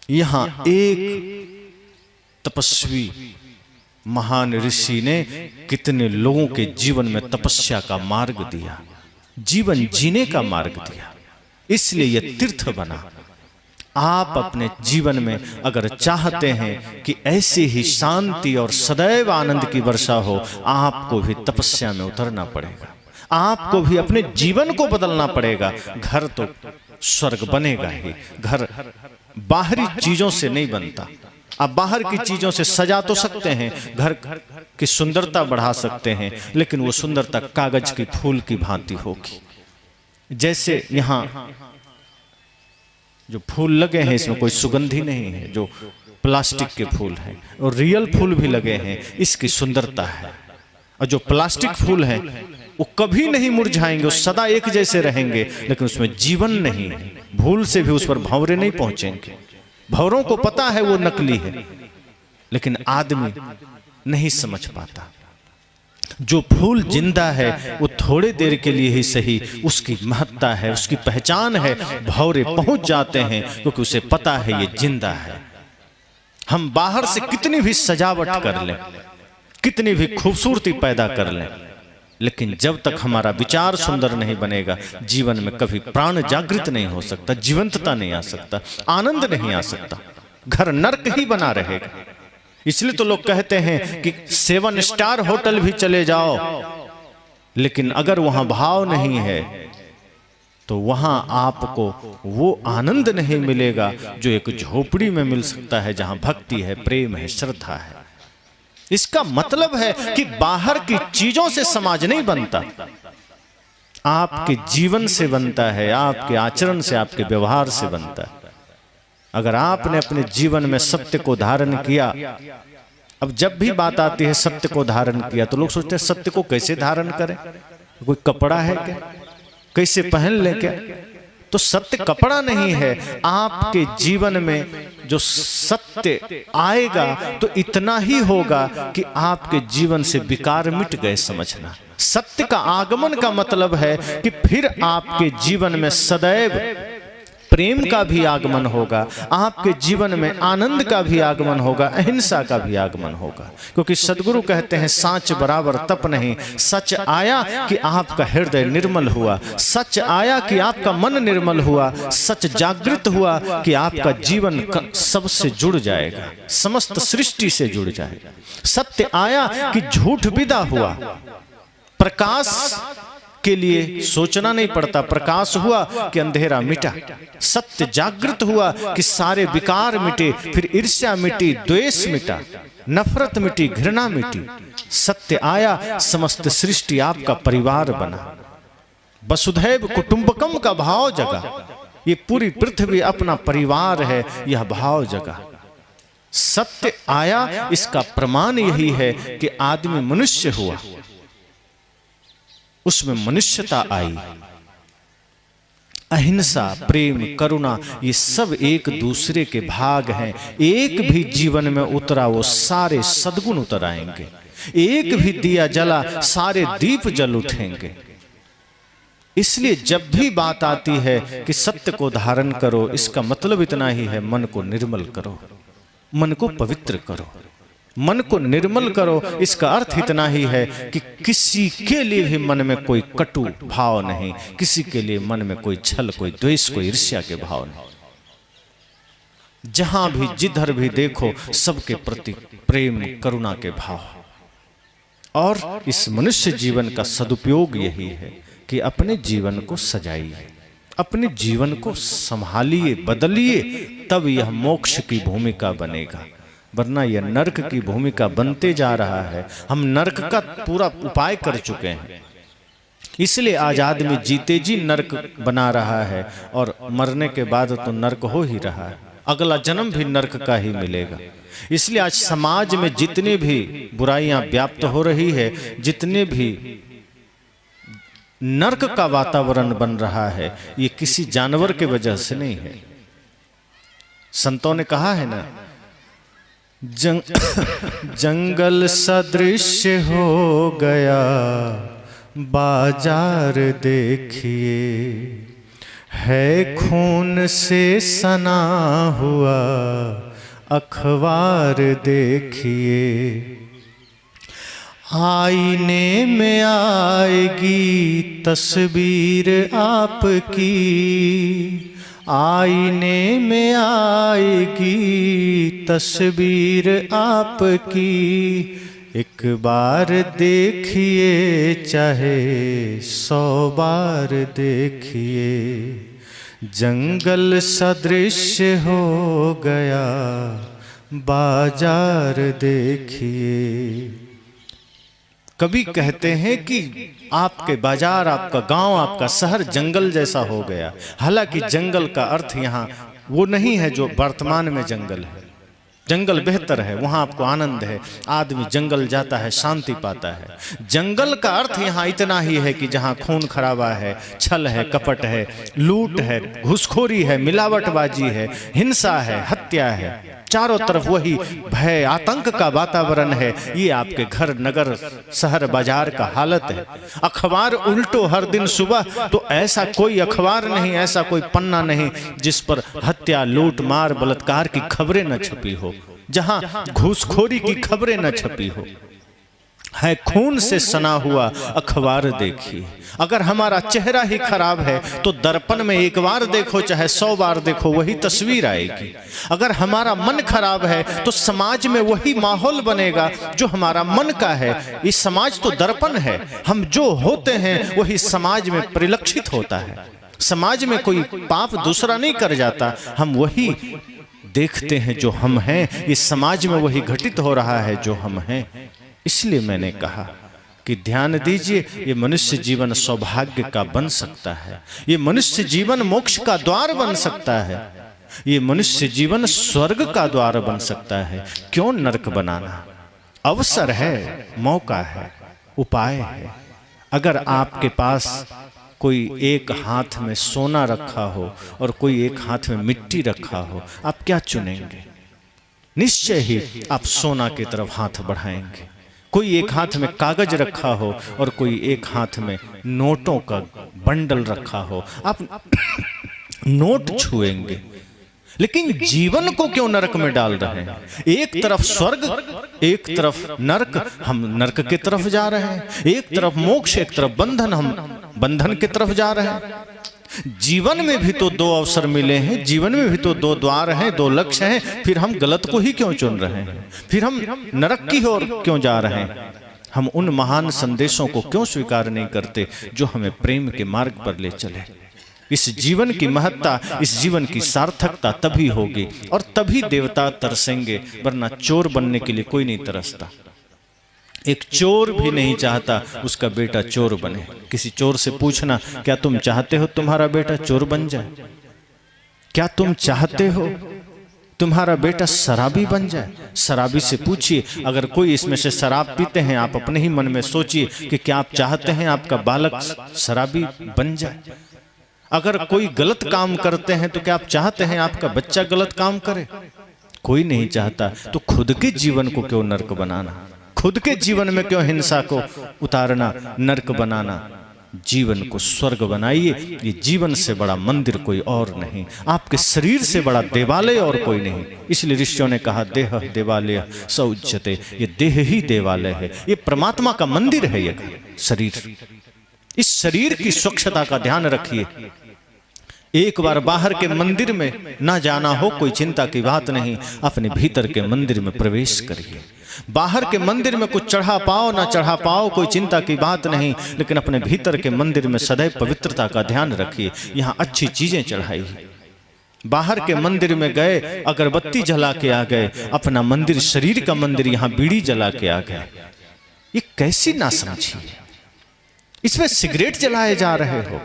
यहां एक तपस्वी महान ऋषि ने कितने लोगों के जीवन में तपस्या का मार्ग दिया, जीवन जीने का मार्ग दिया, इसलिए यह तीर्थ बना। आप अपने जीवन में अगर चाहते हैं कि ऐसी ही शांति और सदैव आनंद की वर्षा हो, आपको भी तपस्या में उतरना पड़ेगा। आपको भी अपने जीवन को बदलना पड़ेगा। घर तो स्वर्ग बनेगा ही, घर बाहरी चीजों से नहीं बनता। आप बाहर की चीजों से सजा तो सकते हैं, घर की सुंदरता बढ़ा सकते हैं, लेकिन वो सुंदरता कागज की फूल की भांति होगी। जैसे यहाँ जो फूल लगे हैं, इसमें कोई सुगंधी नहीं है, जो प्लास्टिक के फूल हैं, और रियल फूल भी लगे हैं, इसकी सुंदरता है। और जो प्लास्टिक फूल हैं वो कभी नहीं मुरझाएंगे, वो सदा एक जैसे रहेंगे, लेकिन उसमें जीवन नहीं है। भूल से भी उस पर भंवरे नहीं पहुंचेंगे। भंवरों को पता है वो नकली है, लेकिन आदमी नहीं समझ पाता। जो फूल जिंदा है वो थोड़े देर के लिए ही सही, उसकी महत्ता है, उसकी पहचान है। भंवरे पहुंच जाते हैं क्योंकि उसे पता है ये जिंदा है। हम बाहर से कितनी भी सजावट कर लें, कितनी भी खूबसूरती पैदा कर लें, लेकिन जब तक हमारा विचार सुंदर नहीं बनेगा, जीवन में कभी प्राण जागृत नहीं हो सकता, जीवंतता नहीं आ सकता, आनंद नहीं आ सकता। घर नर्क ही बना रहेगा। इसलिए तो लोग कहते हैं कि 7 स्टार होटल भी चले जाओ, लेकिन अगर वहां भाव नहीं है तो वहां आपको वो आनंद नहीं मिलेगा जो एक झोपड़ी में मिल सकता है, जहां भक्ति है, प्रेम है, श्रद्धा है। इसका मतलब है कि बाहर की चीजों से समाज नहीं बनता, आपके जीवन से बनता है, आपके आचरण से, आपके व्यवहार से बनता है। अगर आपने अपने जीवन में सत्य को धारण किया, अब जब भी बात आती है सत्य को धारण किया, तो लोग सोचते हैं सत्य को कैसे धारण करें, कोई कपड़ा है क्या, कैसे पहन ले क्या? तो सत्य कपड़ा नहीं है। आपके जीवन में जो सत्य आएगा तो इतना ही होगा कि आपके जीवन से विकार मिट गए, समझना। सत्य का आगमन का मतलब है कि फिर आपके जीवन में सदैव प्रेम का भी आगमन होगा, आपके जीवन में आनंद का भी आगमन होगा, अहिंसा का भी आगमन होगा। क्योंकि सदगुरु कहते हैं सांच बराबर तप नहीं, सच आया कि आपका हृदय निर्मल हुआ, सच आया कि आपका मन निर्मल हुआ, सच जागृत हुआ कि आपका जीवन सबसे जुड़ जाएगा, समस्त सृष्टि से जुड़ जाएगा। सत्य आया कि झूठ विदा हुआ, प्रकाश के लिए सोचना नहीं पड़ता। प्रकाश हुआ कि अंधेरा मिटा, सत्य जागृत हुआ कि सारे विकार मिटे, फिर ईर्ष्या मिटी, द्वेष मिटा, नफरत मिटी, घृणा मिटी। सत्य आया, समस्त सृष्टि आपका परिवार बना, वसुधैव कुटुंबकम का भाव जगा। ये पूरी पृथ्वी अपना परिवार है, यह भाव जगा। सत्य आया, इसका प्रमाण यही है कि आदमी मनुष्य हुआ, उसमें मनुष्यता आई। अहिंसा, प्रेम, करुणा, ये सब एक दूसरे के भाग हैं। एक भी जीवन में उतरा वो सारे सद्गुण उतर आएंगे। एक भी दिया जला सारे दीप जल उठेंगे। इसलिए जब भी बात आती है कि सत्य को धारण करो, इसका मतलब इतना ही है, मन को निर्मल करो, मन को पवित्र करो, मन को निर्मल करो। इसका अर्थ इतना ही है कि किसी के लिए भी मन में कोई कटु भाव नहीं, किसी के लिए मन में कोई छल, कोई द्वेष, कोई ईर्ष्या के भाव नहीं। जहां भी जिधर भी देखो सबके प्रति प्रेम, करुणा के भाव। और इस मनुष्य जीवन का सदुपयोग यही है कि अपने जीवन को सजाइए, अपने जीवन को संभालिए, बदलिए, तब यह मोक्ष की भूमिका बनेगा। वरना यह नरक की भूमिका बनते जा रहा है। हम नरक का पूरा उपाय कर चुके हैं, इसलिए आज आदमी जीते जी नरक बना रहा है और मरने के बाद तो नरक हो ही रहा है। अगला जन्म भी नरक का ही मिलेगा। इसलिए आज समाज में जितनी भी बुराइयां व्याप्त हो रही है, जितने भी नरक का वातावरण बन रहा है, ये किसी जानवर के वजह से नहीं है। संतों ने कहा है ना, जंगल सदृश हो गया बाजार देखिए, है खून से सना हुआ अखबार देखिए। आईने में आएगी तस्वीर आपकी, आईने में आएगी तस्वीर आपकी। एक बार देखिए चाहे 100 बार देखिए, जंगल सदृश हो गया बाजार देखिए। कभी कहते हैं कि आपके बाजार, आपका गांव, आपका शहर जंगल जैसा हो गया। हालांकि जंगल का अर्थ यहाँ वो नहीं है जो वर्तमान में जंगल है। जंगल बेहतर है, वहां आपको आनंद है, आदमी जंगल जाता है, शांति पाता है। जंगल का अर्थ यहाँ इतना ही है कि जहाँ खून खराबा है, छल है, कपट है, लूट है, घुसखोरी है, मिलावटबाजी है, हिंसा है, हत्या है, चारों तरफ वही भय, आतंक का वातावरण है। ये आपके घर, नगर, शहर, बाजार का हालत है। अखबार उल्टो हर दिन सुबह, तो ऐसा कोई अखबार नहीं, ऐसा कोई पन्ना नहीं जिस पर हत्या, लूट, मार, बलात्कार की खबरें न छपी हो, जहां घूसखोरी की खबरें न छपी हो। है खून से सना हुआ अखबार देखिए। अगर हमारा चेहरा ही खराब है तो दर्पण में एक बार देखो चाहे 100 बार देखो, वही तस्वीर आएगी। अगर हमारा मन खराब है तो समाज में वही माहौल बनेगा जो हमारा मन का है। इस समाज तो दर्पण है, हम जो होते हैं वही समाज में परिलक्षित होता है। समाज में कोई पाप दूसरा नहीं कर जाता, हम वही देखते हैं जो हम हैं। इस समाज में वही घटित हो रहा है जो हम हैं। इसलिए मैंने कहा कि ध्यान दीजिए, ये मनुष्य जीवन सौभाग्य का बन सकता है, ये मनुष्य जीवन मोक्ष का द्वार बन सकता है, ये मनुष्य जीवन स्वर्ग का द्वार बन सकता है। क्यों नरक बनाना? अवसर है, मौका है, उपाय है। अगर आपके पास कोई एक हाथ में सोना रखा हो और कोई एक हाथ में मिट्टी रखा हो, आप क्या चुनेंगे? निश्चय ही आप सोना की तरफ हाथ बढ़ाएंगे। कोई एक हाथ में कागज रखा हो और कोई एक हाथ में नोटों का बंडल रखा हो, आप नोट छुएंगे। लेकिन जीवन को क्यों नरक में डाल रहे हैं? एक तरफ स्वर्ग, एक तरफ नरक, हम नरक की तरफ जा रहे हैं। एक तरफ मोक्ष, एक तरफ बंधन, हम बंधन की तरफ जा रहे हैं। जीवन में भी तो 2 अवसर मिले हैं, जीवन में भी तो 2 द्वार हैं, 2 लक्ष्य हैं। फिर हम गलत को ही क्यों चुन रहे हैं? फिर हम नरक की ओर क्यों जा रहे हैं? हम उन महान संदेशों को क्यों स्वीकार नहीं करते जो हमें प्रेम के मार्ग पर ले चले। इस जीवन की महत्ता, इस जीवन की सार्थकता तभी होगी और तभी देवता तरसेंगे, वरना चोर बनने के लिए कोई नहीं तरसता। एक चोर भी नहीं चाहता उसका बेटा चोर बने। किसी चोर से पूछना, क्या तुम चाहते हो तुम्हारा बेटा चोर बन जाए? क्या तुम चाहते हो तुम्हारा बेटा शराबी बन जाए? शराबी से पूछिए, अगर कोई इसमें से शराब पीते हैं, आप अपने ही मन में सोचिए कि क्या आप चाहते हैं आपका बालक शराबी बन जाए? अगर कोई गलत काम करते हैं तो क्या आप चाहते हैं आपका बच्चा गलत काम करे? कोई नहीं चाहता। तो खुद के जीवन को क्यों नर्क बनाना? खुद के जीवन में क्यों हिंसा को उतारना, नर्क बनाना? जीवन को स्वर्ग बनाइए। ये जीवन से बड़ा मंदिर कोई और नहीं, आपके शरीर से बड़ा देवालय और कोई नहीं। इसलिए ऋषियों ने कहा, देह देवालय स उच्यते। ये देह ही देवालय है, ये परमात्मा का मंदिर है ये शरीर। इस शरीर की स्वच्छता का ध्यान रखिए। एक बार बाहर के मंदिर में ना जाना हो कोई चिंता की बात नहीं, अपने भीतर के मंदिर में प्रवेश करिए। बाहर के मंदिर में कुछ चढ़ा पाओ ना चढ़ा पाओ कोई चिंता की बात नहीं, लेकिन अपने भीतर के मंदिर में सदैव पवित्रता का ध्यान रखिए। यहाँ अच्छी चीजें चढ़ाइए। बाहर के मंदिर में गए, अगरबत्ती जला के आ गए, अपना मंदिर शरीर का मंदिर यहाँ बीड़ी जला के आ गए। ये कैसी नासमझी है? इसमें सिगरेट जलाए जा रहे हो।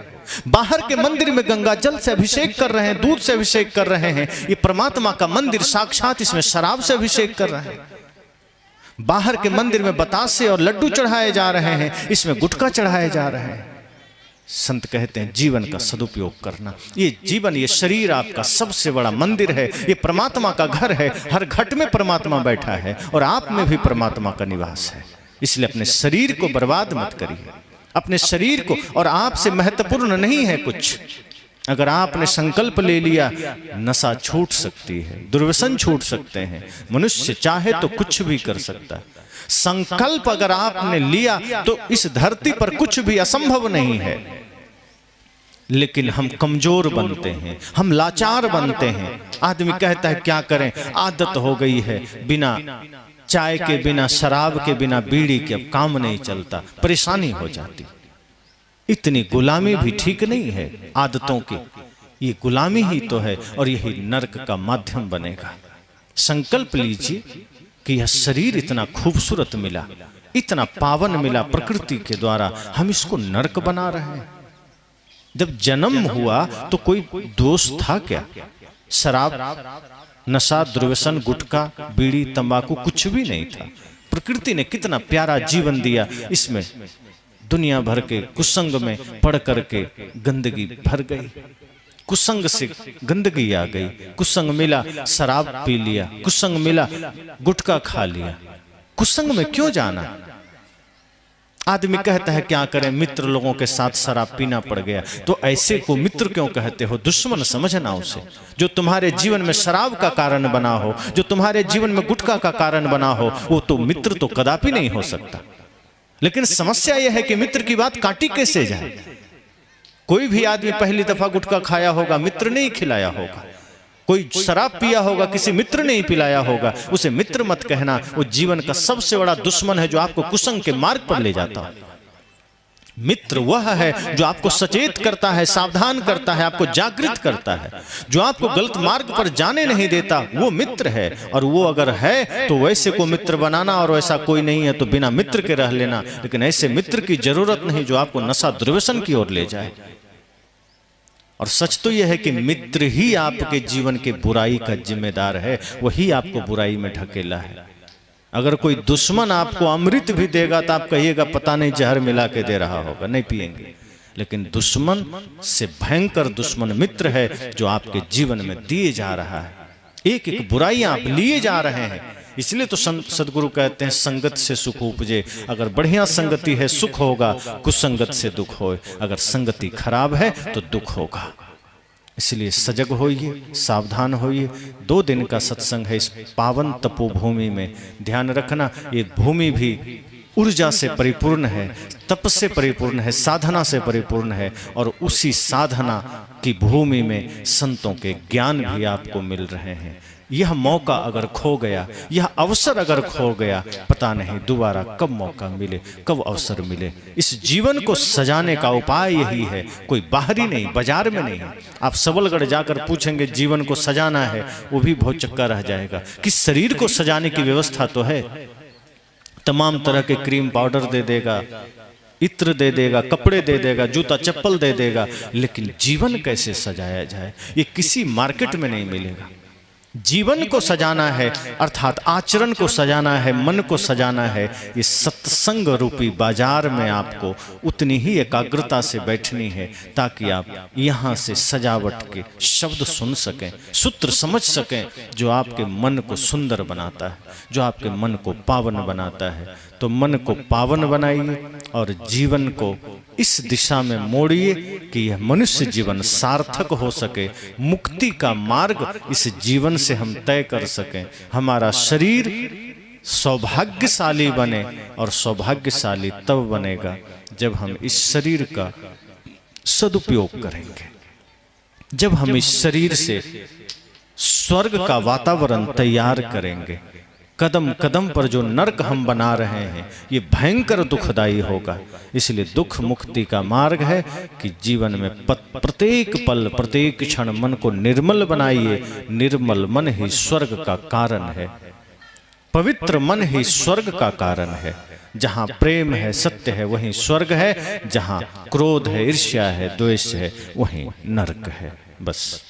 बाहर के मंदिर में गंगा जल से अभिषेक कर रहे हैं, दूध से अभिषेक कर रहे हैं। ये परमात्मा का मंदिर साक्षात, इसमें शराब से अभिषेक कर रहे हैं। बाहर के मंदिर में बतासे और लड्डू चढ़ाए जा रहे हैं, इसमें गुटखा चढ़ाए जा रहे हैं। संत कहते हैं जीवन का सदुपयोग करना। ये जीवन, ये शरीर आपका सबसे बड़ा मंदिर है, ये परमात्मा का घर है। हर घट में परमात्मा बैठा है और आप में भी परमात्मा का निवास है। इसलिए अपने शरीर को बर्बाद मत करिए, अपने शरीर को। और आपसे महत्वपूर्ण नहीं है कुछ। अगर आपने संकल्प ले लिया, नशा छूट सकती है, दुर्व्यसन छूट सकते हैं। मनुष्य चाहे तो कुछ भी कर सकता है। संकल्प अगर आपने लिया तो इस धरती पर कुछ भी असंभव नहीं है। लेकिन हम कमजोर बनते हैं, हम लाचार बनते हैं। आदमी कहता है क्या करें, आदत हो गई है, बिना चाय के, बिना शराब के, बिना बीड़ी के अब काम नहीं चलता, परेशानी हो जाती। इतनी गुलामी भी ठीक नहीं है आदतों की। ये गुलामी ही तो है और यही नरक का माध्यम बनेगा। संकल्प लीजिए कि यह शरीर इतना खूबसूरत मिला, इतना पावन मिला प्रकृति के द्वारा, हम इसको नरक बना रहे हैं। जब जन्म हुआ तो कोई दोष था क्या? शराब, नशा, दुर्व्यसन, गुटखा, बीड़ी, तंबाकू कुछ भी नहीं था। प्रकृति ने कितना प्यारा जीवन दिया। इसमें दुनिया भर के कुसंग में पढ़ करके गंदगी भर गई। कुसंग से गंदगी आ गई। कुसंग मिला, शराब पी लिया। कुसंग मिला, गुटखा खा लिया। कुसंग में क्यों जाना? आदमी कहता है क्या करें, मित्र लोगों के साथ शराब पीना पड़ गया। तो ऐसे को मित्र क्यों कहते हो? दुश्मन समझना उसे। जो तुम्हारे जीवन में शराब का कारण बना हो, जो तुम्हारे जीवन में गुटखा का कारण बना हो, वो तो मित्र तो कदापि नहीं हो सकता। लेकिन समस्या यह है कि मित्र की बात काटी कैसे जाए। कोई भी आदमी पहली दफा गुटखा खाया होगा, मित्र नहीं खिलाया होगा। कोई शराब पिया होगा, किसी मित्र ने ही पिलाया होगा। उसे मित्र मत कहना। वो जीवन का सबसे बड़ा दुश्मन है जो आपको कुसंग के मार्ग पर ले जाता है। मित्र वह है जो आपको सचेत करता है, सावधान करता है, आपको जागृत करता है। जो आपको गलत मार्ग पर जाने नहीं देता, वो मित्र है। और वो अगर है तो वैसे को मित्र बनाना, और वैसा कोई नहीं है तो बिना मित्र के रह लेना। लेकिन ऐसे मित्र की जरूरत नहीं जो आपको नशा दुर्व्यसन की ओर ले जाए। और सच तो यह है कि मित्र ही आपके जीवन के बुराई का जिम्मेदार है, वही आपको बुराई में ढकेला है। अगर कोई दुश्मन आपको अमृत भी देगा तो आप कहिएगा पता नहीं जहर मिला के दे रहा होगा, नहीं पिएंगे। लेकिन दुश्मन से भयंकर दुश्मन मित्र है जो आपके जीवन में दिए जा रहा है। एक एक बुराइयां आप लिए जा रहे हैं। इसलिए तो सदगुरु कहते हैं संगत से सुख उपजे। अगर बढ़िया संगति है सुख होगा, कुसंगत से दुख हो। अगर संगति खराब है तो दुख होगा। इसलिए सजग होइए, सावधान होइए। 2 दिन का सत्संग है इस पावन तपोभूमि में। ध्यान रखना, ये भूमि भी ऊर्जा से परिपूर्ण है, तप से परिपूर्ण है, साधना से परिपूर्ण है। और उसी साधना की भूमि में संतों के ज्ञान भी आपको मिल रहे हैं। यह मौका अगर खो गया, यह अवसर अगर खो गया, पता नहीं दोबारा कब मौका मिले, कब अवसर मिले। इस जीवन को सजाने का उपाय यही है, कोई बाहरी नहीं, बाजार में नहीं। आप सबलगढ़ जाकर पूछेंगे जीवन को सजाना है, वो भी बहुत चक्का रह जाएगा कि शरीर को सजाने की व्यवस्था तो है, तमाम तरह के क्रीम पाउडर दे देगा, इत्र दे देगा, कपड़े दे देगा, जूता चप्पल दे देगा, लेकिन जीवन कैसे सजाया जाए ये किसी मार्केट में नहीं मिलेगा। जीवन को सजाना है अर्थात आचरण को सजाना है, मन को सजाना है, ये सत्संग रूपी बाजार में आपको उतनी ही एकाग्रता से बैठनी है ताकि आप यहाँ से सजावट के शब्द सुन सकें, सूत्र समझ सकें, जो आपके मन को सुंदर बनाता है, जो आपके मन को पावन बनाता है। तो मन को पावन बनाइए और जीवन को इस दिशा में मोड़िए कि यह मनुष्य जीवन सार्थक हो सके, मुक्ति का मार्ग इस जीवन से हम तय कर सकें, हमारा शरीर सौभाग्यशाली बने। और सौभाग्यशाली तब बनेगा जब हम इस शरीर का सदुपयोग करेंगे, जब हम इस शरीर से स्वर्ग का वातावरण तैयार करेंगे। कदम कदम पर जो नरक हम बना रहे हैं ये भयंकर दुखदायी होगा। इसलिए दुख मुक्ति का मार्ग है कि जीवन में प्रत्येक पल प्रत्येक क्षण मन को निर्मल बनाइए। निर्मल मन ही स्वर्ग का कारण है, पवित्र मन ही स्वर्ग का कारण है। जहाँ प्रेम है, सत्य है, वहीं स्वर्ग है। जहाँ क्रोध है, ईर्ष्या है, द्वेष है, वहीं नरक है। बस।